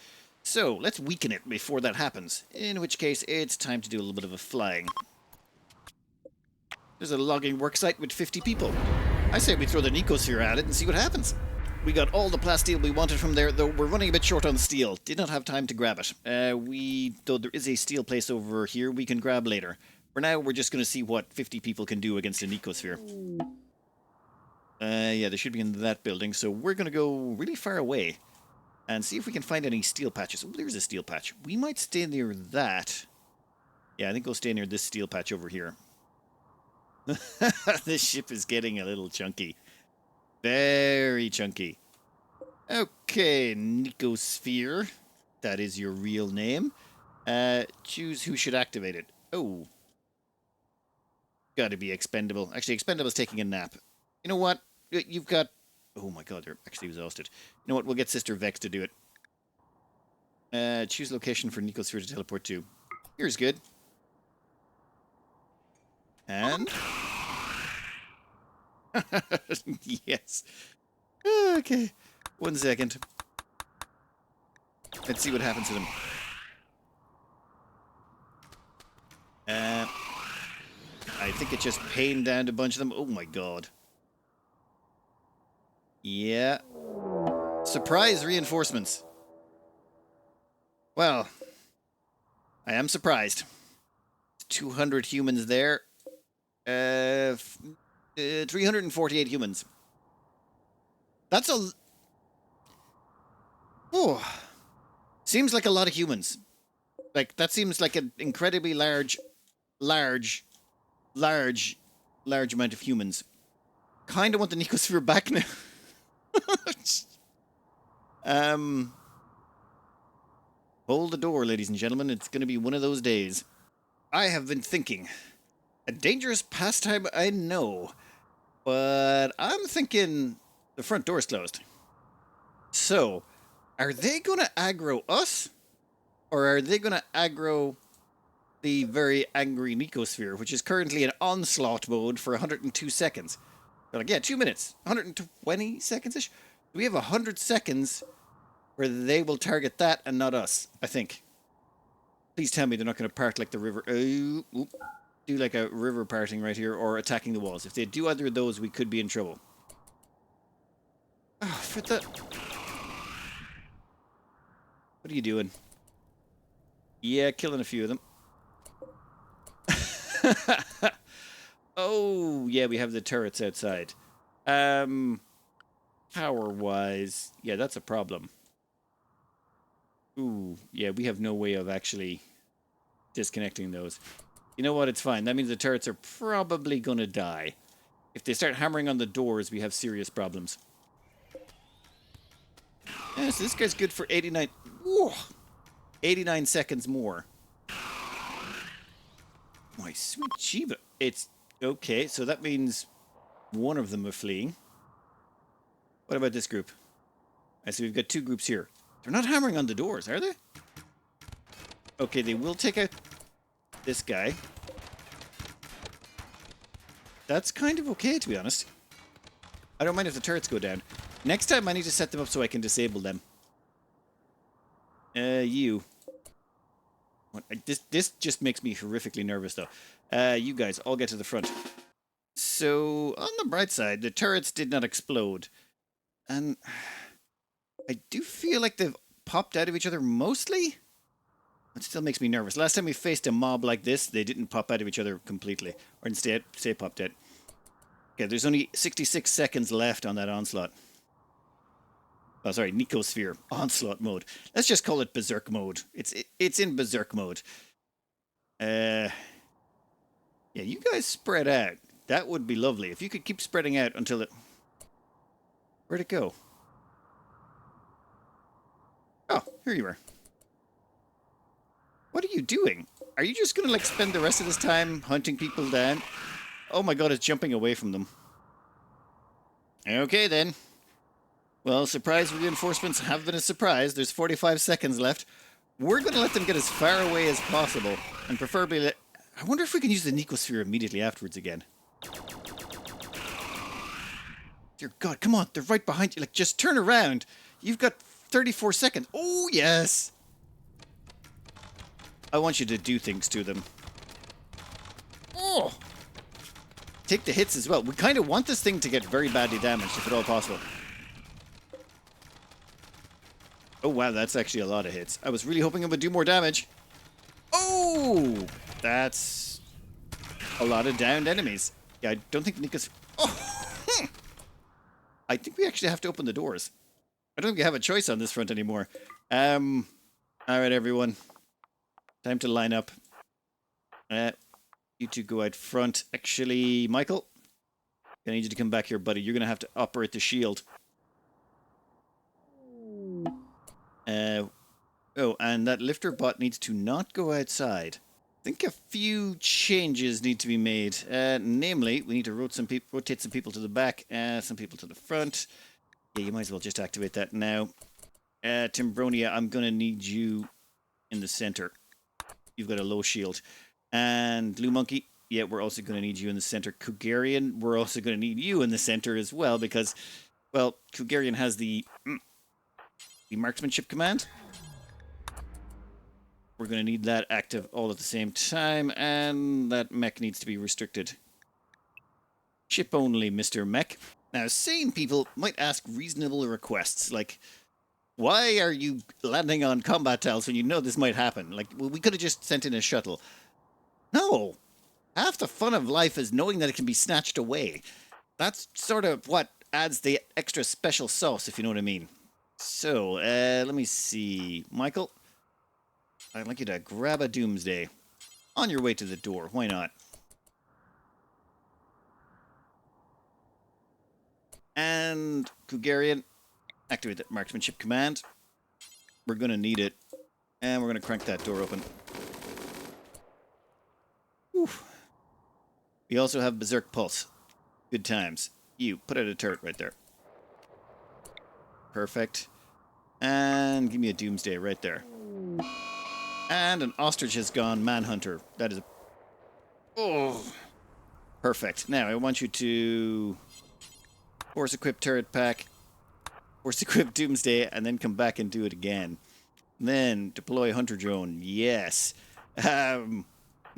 So, let's weaken it before that happens. In which case, it's time to do a little bit of a flying. There's a logging worksite with 50 people. I say we throw the Nicosphere at it and see what happens. We got all the plasteel we wanted from there, though we're running a bit short on steel. Did not have time to grab it. Though there is a steel place over here we can grab later. For now, we're just going to see what 50 people can do against a Nicosphere. Yeah, they should be in that building, so we're going to go really far away. And see if we can find any steel patches. Oh, there's a steel patch. We might stay near that. Yeah, I think we'll stay near this steel patch over here. This ship is getting a little chunky. Very chunky. Okay, Nicosphere. That is your real name. Choose who should activate it. Oh. Gotta be Expendable. Actually, Expendable's taking a nap. You know what? You've got... Oh my god, they're actually exhausted. You know what? We'll get Sister Vex to do it. Choose location for Nicosphere to teleport to. Here's good. And... yes. Okay. 1 second. Let's see what happens to them. I think it just pained down a bunch of them. Oh my god. Yeah. Surprise reinforcements. Well, I am surprised. 200 humans there. 348 humans. That's a... Oh. Seems like a lot of humans. Like, that seems like an incredibly large amount of humans. Kind of want the Nicosphere back now. Hold the door, ladies and gentlemen. It's going to be one of those days. I have been thinking. A dangerous pastime, I know. But I'm thinking the front door's closed. So, are they going to aggro us? Or are they going to aggro the very angry Nicosphere, which is currently in onslaught mode for 102 seconds? They're like, yeah, 2 minutes. 120 seconds-ish? We have 100 seconds where they will target that and not us, I think. Please tell me they're not going to part like the river. do like a river parting right here or attacking the walls. If they do either of those, we could be in trouble. Oh, for the... What are you doing? Yeah, killing a few of them. Oh, yeah, we have the turrets outside. Power-wise, yeah, that's a problem. Ooh, yeah, we have no way of actually disconnecting those. You know what? It's fine. That means the turrets are probably going to die. If they start hammering on the doors, we have serious problems. Yeah, so this guy's good for 89... Whoa! 89 seconds more. My sweet Shiva. It's... Okay, so that means one of them are fleeing. What about this group? I see we've got two groups here. They're not hammering on the doors, are they? Okay, they will take out this guy. That's kind of okay, to be honest. I don't mind if the turrets go down. Next time I need to set them up so I can disable them. You. What, this just makes me horrifically nervous, though. You guys, all get to the front. So, on the bright side, the turrets did not explode. And I do feel like they've popped out of each other mostly. It still makes me nervous. Last time we faced a mob like this, they didn't pop out of each other completely. Or instead, say popped out. Okay, there's only 66 seconds left on that onslaught. Oh, sorry, Nicosphere. Onslaught mode. Let's just call it Berserk mode. It's in Berserk mode. Yeah, you guys spread out. That would be lovely. If you could keep spreading out until it... Where'd it go? Oh, here you are. What are you doing? Are you just gonna, like, spend the rest of this time hunting people down? Oh my god, it's jumping away from them. Okay, then. Well, surprise reinforcements have been a surprise. There's 45 seconds left. We're gonna let them get as far away as possible. And preferably let... I wonder if we can use the Nicosphere immediately afterwards again. Dear God, come on. They're right behind you. Like, just turn around. You've got 34 seconds. Oh, yes. I want you to do things to them. Oh! Take the hits as well. We kind of want this thing to get very badly damaged, if at all possible. Oh, wow, that's actually a lot of hits. I was really hoping it would do more damage. Oh! That's a lot of downed enemies. Yeah, I don't think Nika's... Oh! I think we actually have to open the doors. I don't think we have a choice on this front anymore. Alright, everyone. Time to line up. You two go out front. Actually, Michael, I need you to come back here, buddy. You're going to have to operate the shield. Oh, and that lifter bot needs to not go outside. I think a few changes need to be made. Namely, we need to rotate some people to the back, some people to the front. Yeah, you might as well just activate that now. Timbronia, I'm going to need you in the center. You've got a low shield. And Blue Monkey, yeah, we're also going to need you in the center. Kugarian, we're also going to need you in the center as well because, well, Kugarian has the marksmanship command. We're going to need that active all at the same time, and that mech needs to be restricted. Ship only, Mr. Mech. Now, sane people might ask reasonable requests, like, why are you landing on combat tiles when you know this might happen? Like, well, we could have just sent in a shuttle. No! Half the fun of life is knowing that it can be snatched away. That's sort of what adds the extra special sauce, if you know what I mean. So, let me see. Michael, I'd like you to grab a Doomsday. On your way to the door, why not? And Kugarian, activate that marksmanship command. We're going to need it. And we're going to crank that door open. Whew. We also have Berserk Pulse. Good times. You, put out a turret right there. Perfect. And give me a Doomsday right there. And an Ostrich has gone Manhunter. That is a... Oh! Perfect. Now, I want you to... Force equip turret pack. Force equip Doomsday, and then come back and do it again. Then, deploy Hunter Drone. Yes.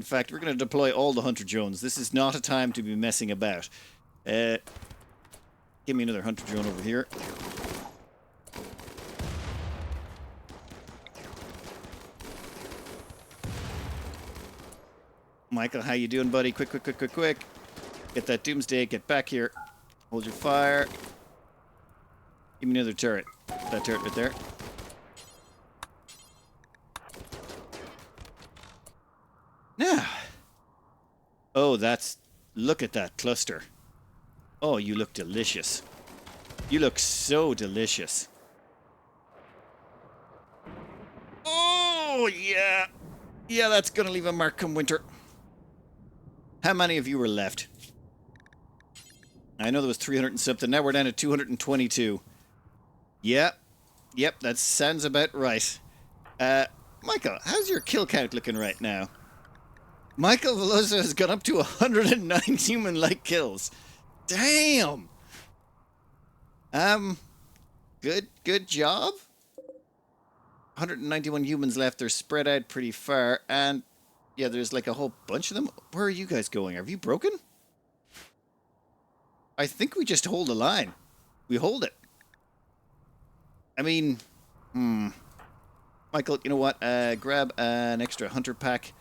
In fact, we're going to deploy all the Hunter drones. This is not a time to be messing about. Give me another Hunter drone over here. Michael, how you doing, buddy? Quick. Get that Doomsday. Get back here. Hold your fire. Give me another turret. That turret right there. Now. Oh, that's... Look at that cluster. Oh, you look delicious. You look so delicious. Oh, yeah. Yeah, that's gonna leave a mark come winter. How many of you were left? I know there was 300 and something. Now we're down to 222. Yep, that sounds about right. Michael, how's your kill count looking right now? Michael Veloso has gone up to 109 human-like kills. Damn! Good job. 191 humans left. They're spread out pretty far, and yeah, there's like a whole bunch of them. Where are you guys going? Have you broken? I think we just hold the line. We hold it. I mean, Michael, you know what? Grab an extra hunter pack.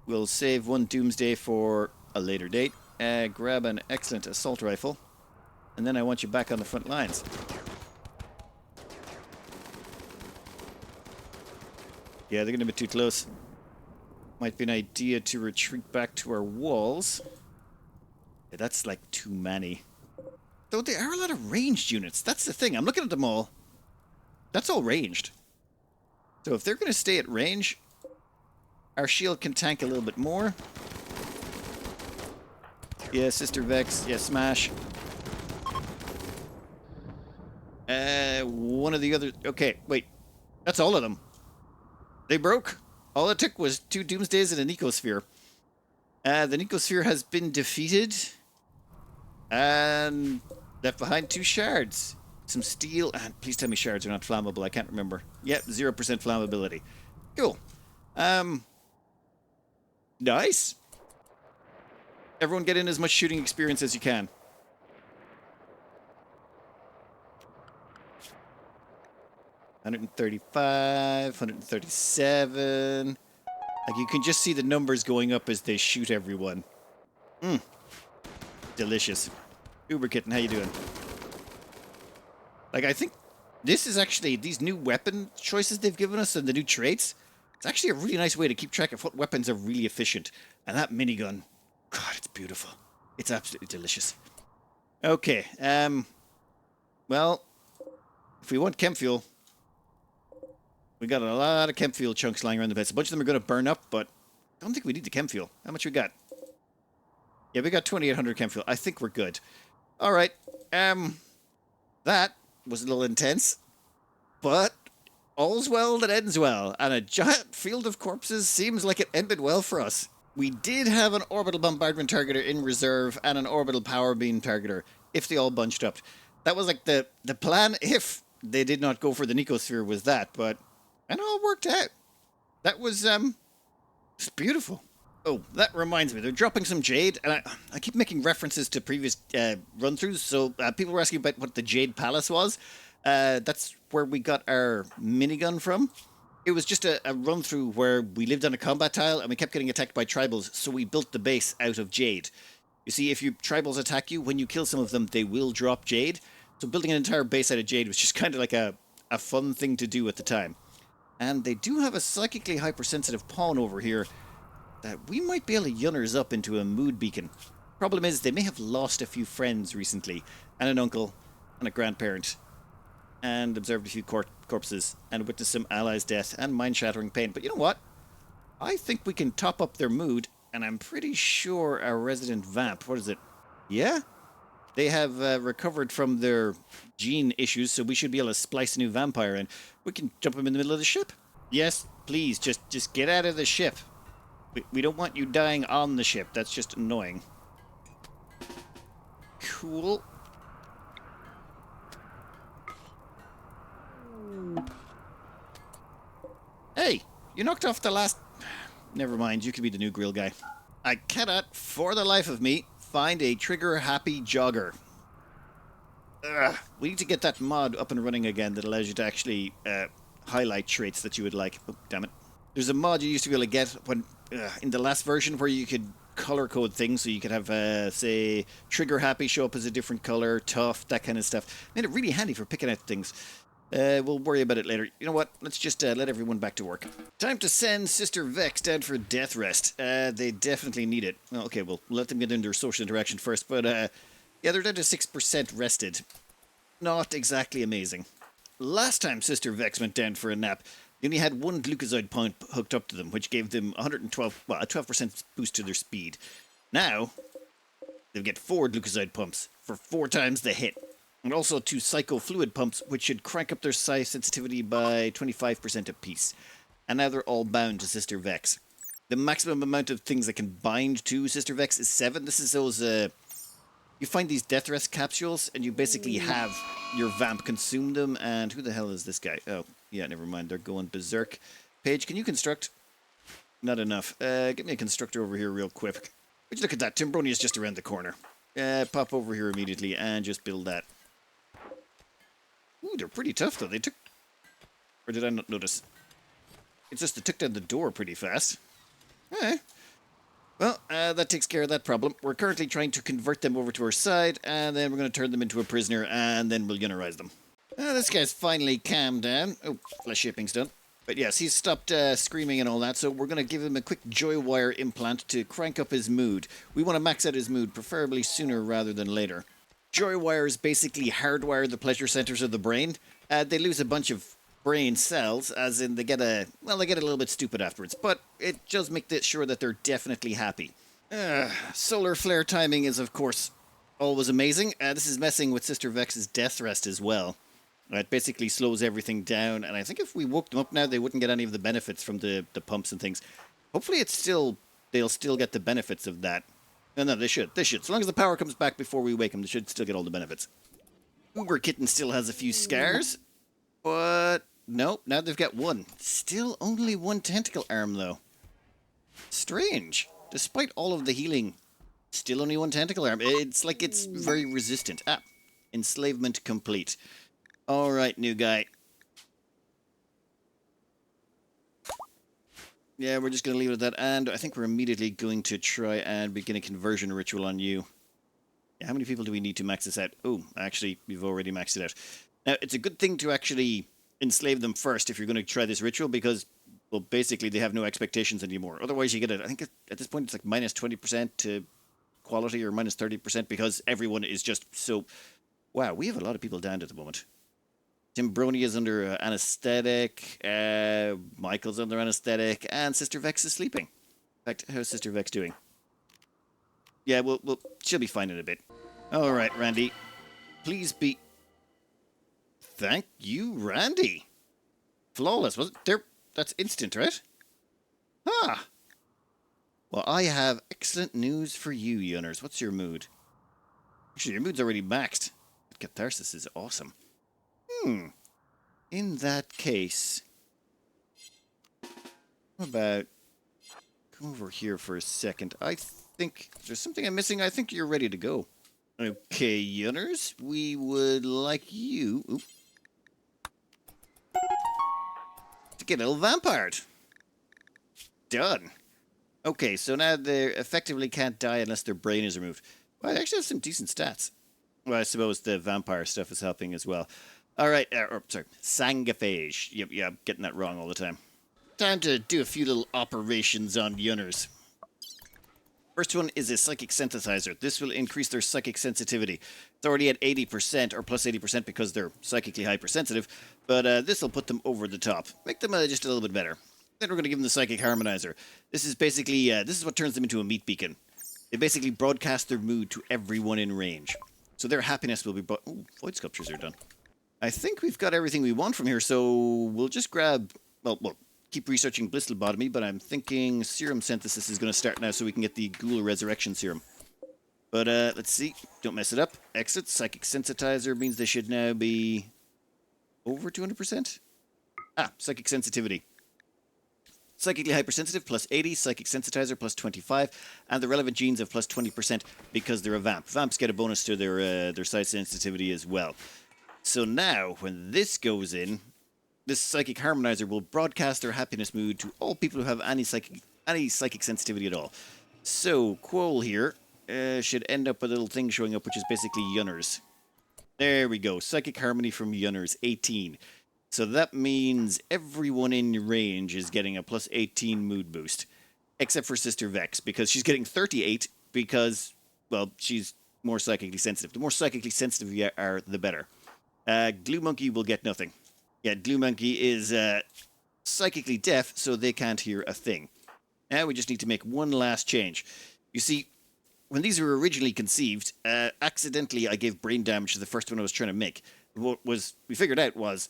We'll save one Doomsday for a later date. Grab an excellent assault rifle. And then I want you back on the front lines. Yeah, they're going to be too close. Might be an idea to retreat back to our walls. Yeah, that's like too many. Though there are a lot of ranged units. That's the thing. I'm looking at them all. That's all ranged. So if they're going to stay at range, our shield can tank a little bit more. Yeah, Sister Vex. Yeah, smash. One of the other... Okay, wait. That's all of them. They broke. All it took was 2 Doomsdays and a Nicosphere. The Nicosphere has been defeated. And left behind 2 shards. Some steel. And please tell me shards are not flammable. I can't remember. Yep, 0% flammability. Cool. Nice. Everyone get in as much shooting experience as you can. $135, $137. Like, you can just see the numbers going up as they shoot everyone. Delicious. Uber Kitten, how you doing? Like, I think this is actually, these new weapon choices they've given us and the new traits, it's actually a really nice way to keep track of what weapons are really efficient. And that minigun, God, it's beautiful. It's absolutely delicious. Okay, well, if we want chem fuel, we got a lot of chem fuel chunks lying around the place. A bunch of them are going to burn up, but I don't think we need the chem fuel. How much we got? Yeah, we got 2,800 chem fuel. I think we're good. All right. That was a little intense, but all's well that ends well, and a giant field of corpses seems like it ended well for us. We did have an orbital bombardment targeter in reserve and an orbital power beam targeter, if they all bunched up. That was like the plan if they did not go for the Nicosphere was that, but it all worked out. That was, it's beautiful. Oh, that reminds me, they're dropping some jade, and I keep making references to previous run-throughs, so people were asking about what the Jade Palace was. That's where we got our minigun from. It was just a run-through where we lived on a combat tile, and we kept getting attacked by tribals, so we built the base out of jade. You see, if tribals attack you, when you kill some of them, they will drop jade. So building an entire base out of jade was just kind of like a fun thing to do at the time. And they do have a psychically hypersensitive pawn over here that we might be able to yunners up into a mood beacon. Problem is, they may have lost a few friends recently, and an uncle, and a grandparent, and observed a few corpses, and witnessed some allies' death and mind-shattering pain. But you know what? I think we can top up their mood, and I'm pretty sure our resident vamp, what is it? Yeah? They have recovered from their gene issues, so we should be able to splice a new vampire in. We can jump him in the middle of the ship. Yes, please, just get out of the ship. We don't want you dying on the ship. That's just annoying. Cool. Hey, you knocked off the last... Never mind, you can be the new grill guy. I cannot, for the life of me, find a trigger-happy jogger. Ugh. We need to get that mod up and running again that allows you to actually highlight traits that you would like. Oh, damn it. There's a mod you used to be able to get when in the last version where you could color code things, so you could have, say, trigger happy show up as a different color, tough, that kind of stuff. Made it really handy for picking out things. We'll worry about it later. You know what? Let's just let everyone back to work. Time to send Sister Vex down for death rest. They definitely need it. Well, okay, we'll let them get into their social interaction first, but yeah, they're down to 6% rested. Not exactly amazing. Last time Sister Vex went down for a nap, they only had one glucoside pump hooked up to them, which gave them 112, well, a 12% boost to their speed. Now, they'll get 4 glucoside pumps for 4 times the hit. And also 2 psycho fluid pumps, which should crank up their psi sensitivity by 25% apiece. And now they're all bound to Sister Vex. The maximum amount of things that can bind to Sister Vex is 7. This is those, you find these death rest capsules, and you basically have your vamp consume them, and who the hell is this guy? Oh, yeah, never mind, they're going berserk. Paige, can you construct? Not enough. Get me a constructor over here real quick. Would you look at that? Timbroni is just around the corner. Pop over here immediately and just build that. Ooh, they're pretty tough, though. They took... Or did I not notice? It's just they took down the door pretty fast. Well, that takes care of that problem. We're currently trying to convert them over to our side, and then we're going to turn them into a prisoner, and then we'll Gunarize them. This guy's finally calmed down. Oh, flesh shaping's done. But yes, he's stopped screaming and all that, so we're going to give him a quick joy wire implant to crank up his mood. We want to max out his mood, preferably sooner rather than later. Joy wires basically hardwire the pleasure centers of the brain. They lose a bunch of brain cells, as in they get a little bit stupid afterwards, but it does make sure that they're definitely happy. Solar flare timing is, of course, always amazing. This is messing with Sister Vex's death rest as well. It basically slows everything down, and I think if we woke them up now, they wouldn't get any of the benefits from the pumps and things. Hopefully they'll still get the benefits of that. No, they should. As long as the power comes back before we wake them, they should still get all the benefits. Uber Kitten still has a few scars, but nope, now they've got 1. Still only 1 tentacle arm, though. Strange. Despite all of the healing, still only 1 tentacle arm. It's like it's very resistant. Enslavement complete. Alright, new guy. Yeah, we're just going to leave it at that, and I think we're immediately going to try and begin a conversion ritual on you. Yeah, how many people do we need to max this out? Oh, actually, we've already maxed it out. Now, it's a good thing to actually enslave them first if you're going to try this ritual, because, well, basically they have no expectations anymore. Otherwise, you get it. I think at this point it's like minus 20% to quality, or minus 30%, because everyone is just so... Wow, we have a lot of people down at the moment. Timbroni is under anesthetic, Michael's under anesthetic, and Sister Vex is sleeping. In fact, how's Sister Vex doing? Yeah, she'll be fine in a bit. Alright, Randy. Please be... Thank you, Randy. Flawless, was it? There, that's instant, right? Ah. Well, I have excellent news for you, Yunners. What's your mood? Actually, your mood's already maxed. Catharsis is awesome. In that case, how about come over here for a second? I think there's something I'm missing. I think you're ready to go. Okay, Yunners, we would like you to get a little vampire. Done. Okay, so now they effectively can't die unless their brain is removed. Well, they actually have some decent stats. Well, I suppose the vampire stuff is helping as well. Alright, sorry, sanguiphage. Yep, yeah, I'm getting that wrong all the time. Time to do a few little operations on Yunners. First one is a psychic synthesizer. This will increase their psychic sensitivity. It's already at 80%, or plus 80% because they're psychically hypersensitive, but this will put them over the top. Make them just a little bit better. Then we're going to give them the psychic harmonizer. This is basically, this is what turns them into a meat beacon. They basically broadcast their mood to everyone in range. So their happiness will be brought... Ooh, void sculptures are done. I think we've got everything we want from here, so we'll just grab... Well, keep researching Blissful Lobotomy, but I'm thinking serum synthesis is going to start now so we can get the ghoul resurrection serum. But let's see. Don't mess it up. Exit. Psychic sensitizer means they should now be over 200%. Psychic sensitivity. Psychically hypersensitive, plus 80. Psychic sensitizer, plus 25. And the relevant genes have plus 20% because they're a vamp. Vamps get a bonus to their sight sensitivity as well. So now, when this goes in, this psychic harmonizer will broadcast their happiness mood to all people who have any psychic sensitivity at all. So, Quoll here should end up with a little thing showing up, which is basically Yunners. There we go. Psychic harmony from Yunners, 18. So that means everyone in your range is getting a plus 18 mood boost. Except for Sister Vex, because she's getting 38 because, well, she's more psychically sensitive. The more psychically sensitive you are, the better. Glue Monkey will get nothing. Yeah, Glue Monkey is psychically deaf, so they can't hear a thing. Now we just need to make one last change. You see, when these were originally conceived, accidentally I gave brain damage to the first one I was trying to make. What we figured out was,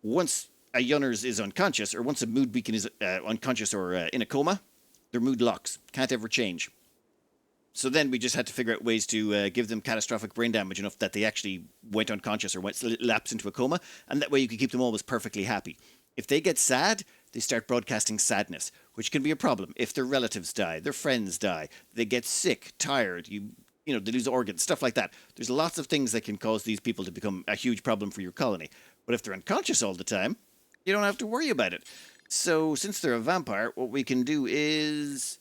once a Yunners is unconscious, or once a mood beacon is unconscious or in a coma, their mood locks. Can't ever change. So then we just had to figure out ways to give them catastrophic brain damage enough that they actually went unconscious or lapsed into a coma, and that way you could keep them always perfectly happy. If they get sad, they start broadcasting sadness, which can be a problem. If their relatives die, their friends die, they get sick, tired, you know, they lose organs, stuff like that. There's lots of things that can cause these people to become a huge problem for your colony. But if they're unconscious all the time, you don't have to worry about it. So since they're a vampire, what we can do is,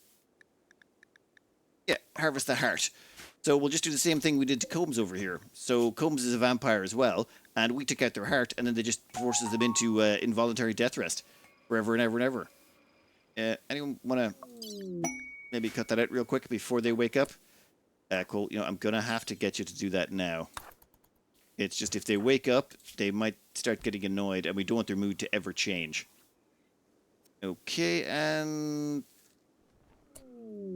harvest the heart. So we'll just do the same thing we did to Combs over here. So Combs is a vampire as well, and we took out their heart, and then they just forces them into involuntary death rest forever and ever and ever. Anyone want to maybe cut that out real quick before they wake up? Cool. You know, I'm going to have to get you to do that now. It's just if they wake up, they might start getting annoyed, and we don't want their mood to ever change. Okay, and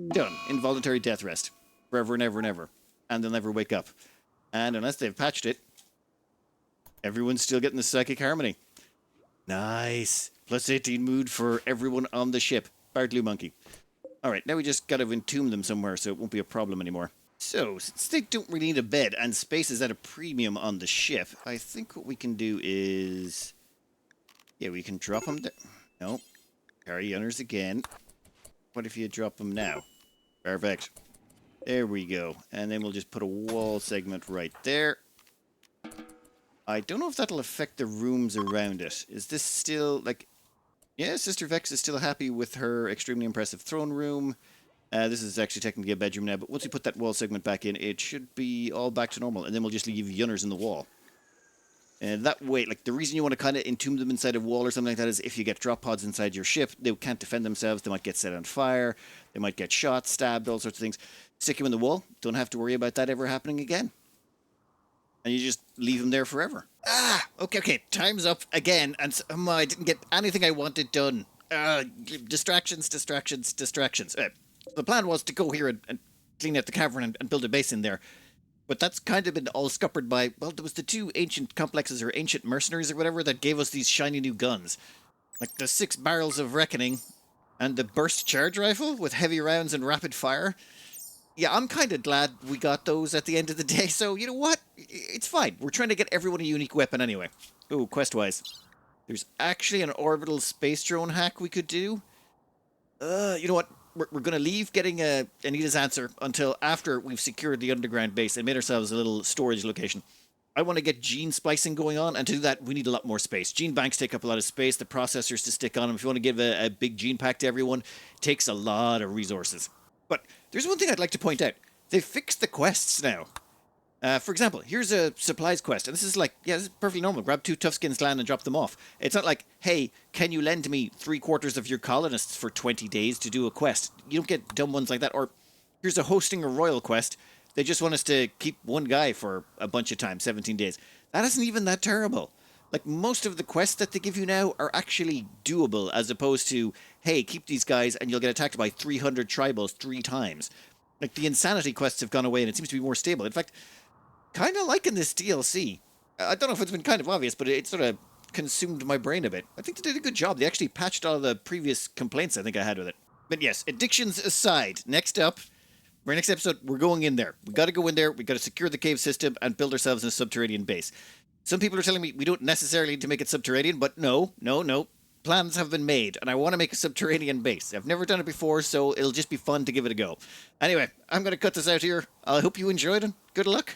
done. Involuntary death rest. Forever and ever and ever. And they'll never wake up. And unless they've patched it, everyone's still getting the psychic harmony. Nice. Plus 18 mood for everyone on the ship. Bar Glue Monkey. Alright, now we just gotta entomb them somewhere so it won't be a problem anymore. So, since they don't really need a bed and space is at a premium on the ship, I think what we can do is... yeah, we can drop them there. No. Carry Yunners again. What if you drop them now? Perfect. There we go. And then we'll just put a wall segment right there. I don't know if that'll affect the rooms around it. Is this still, like... yeah, Sister Vex is still happy with her extremely impressive throne room. This is actually technically a bedroom now, but once we put that wall segment back in, it should be all back to normal. And then we'll just leave Yunners in the wall. And that way, like, the reason you want to kind of entomb them inside a wall or something like that is if you get drop pods inside your ship, they can't defend themselves, they might get set on fire, they might get shot, stabbed, all sorts of things. Stick them in the wall, don't have to worry about that ever happening again. And you just leave them there forever. Okay, time's up again, and I didn't get anything I wanted done. Distractions. The plan was to go here and clean out the cavern and build a base in there. But that's kind of been all scuppered by, well, there was the two ancient complexes or ancient mercenaries or whatever that gave us these shiny new guns. Like the 6 barrels of reckoning and the burst charge rifle with heavy rounds and rapid fire. Yeah, I'm kind of glad we got those at the end of the day, so you know what? It's fine. We're trying to get everyone a unique weapon anyway. Ooh, quest-wise. There's actually an orbital space drone hack we could do. You know what? We're going to leave getting Anita's answer until after we've secured the underground base and made ourselves a little storage location. I want to get gene splicing going on, and to do that, we need a lot more space. Gene banks take up a lot of space, the processors to stick on them. If you want to give a big gene pack to everyone, it takes a lot of resources. But there's one thing I'd like to point out. They've fixed the quests now. For example, here's a supplies quest, and this is like, yeah, this is perfectly normal. Grab 2 Toughskins land and drop them off. It's not like, hey, can you lend me 3/4 of your colonists for 20 days to do a quest? You don't get dumb ones like that. Or here's a hosting a royal quest. They just want us to keep one guy for a bunch of time, 17 days. That isn't even that terrible. Like, most of the quests that they give you now are actually doable, as opposed to, hey, keep these guys and you'll get attacked by 300 tribals 3 times. Like, the insanity quests have gone away and it seems to be more stable. In fact, kind of liking this DLC. I don't know if it's been kind of obvious, but it sort of consumed my brain a bit. I think they did a good job. They actually patched all the previous complaints I think I had with it. But yes, addictions aside, next up, for our next episode, we're going in there. We got to go in there, we got to secure the cave system and build ourselves a subterranean base. Some people are telling me we don't necessarily need to make it subterranean, but no. plans have been made, and I want to make a subterranean base. I've never done it before, so it'll just be fun to give it a go. Anyway, I'm going to cut this out here. I hope you enjoyed it. Good luck.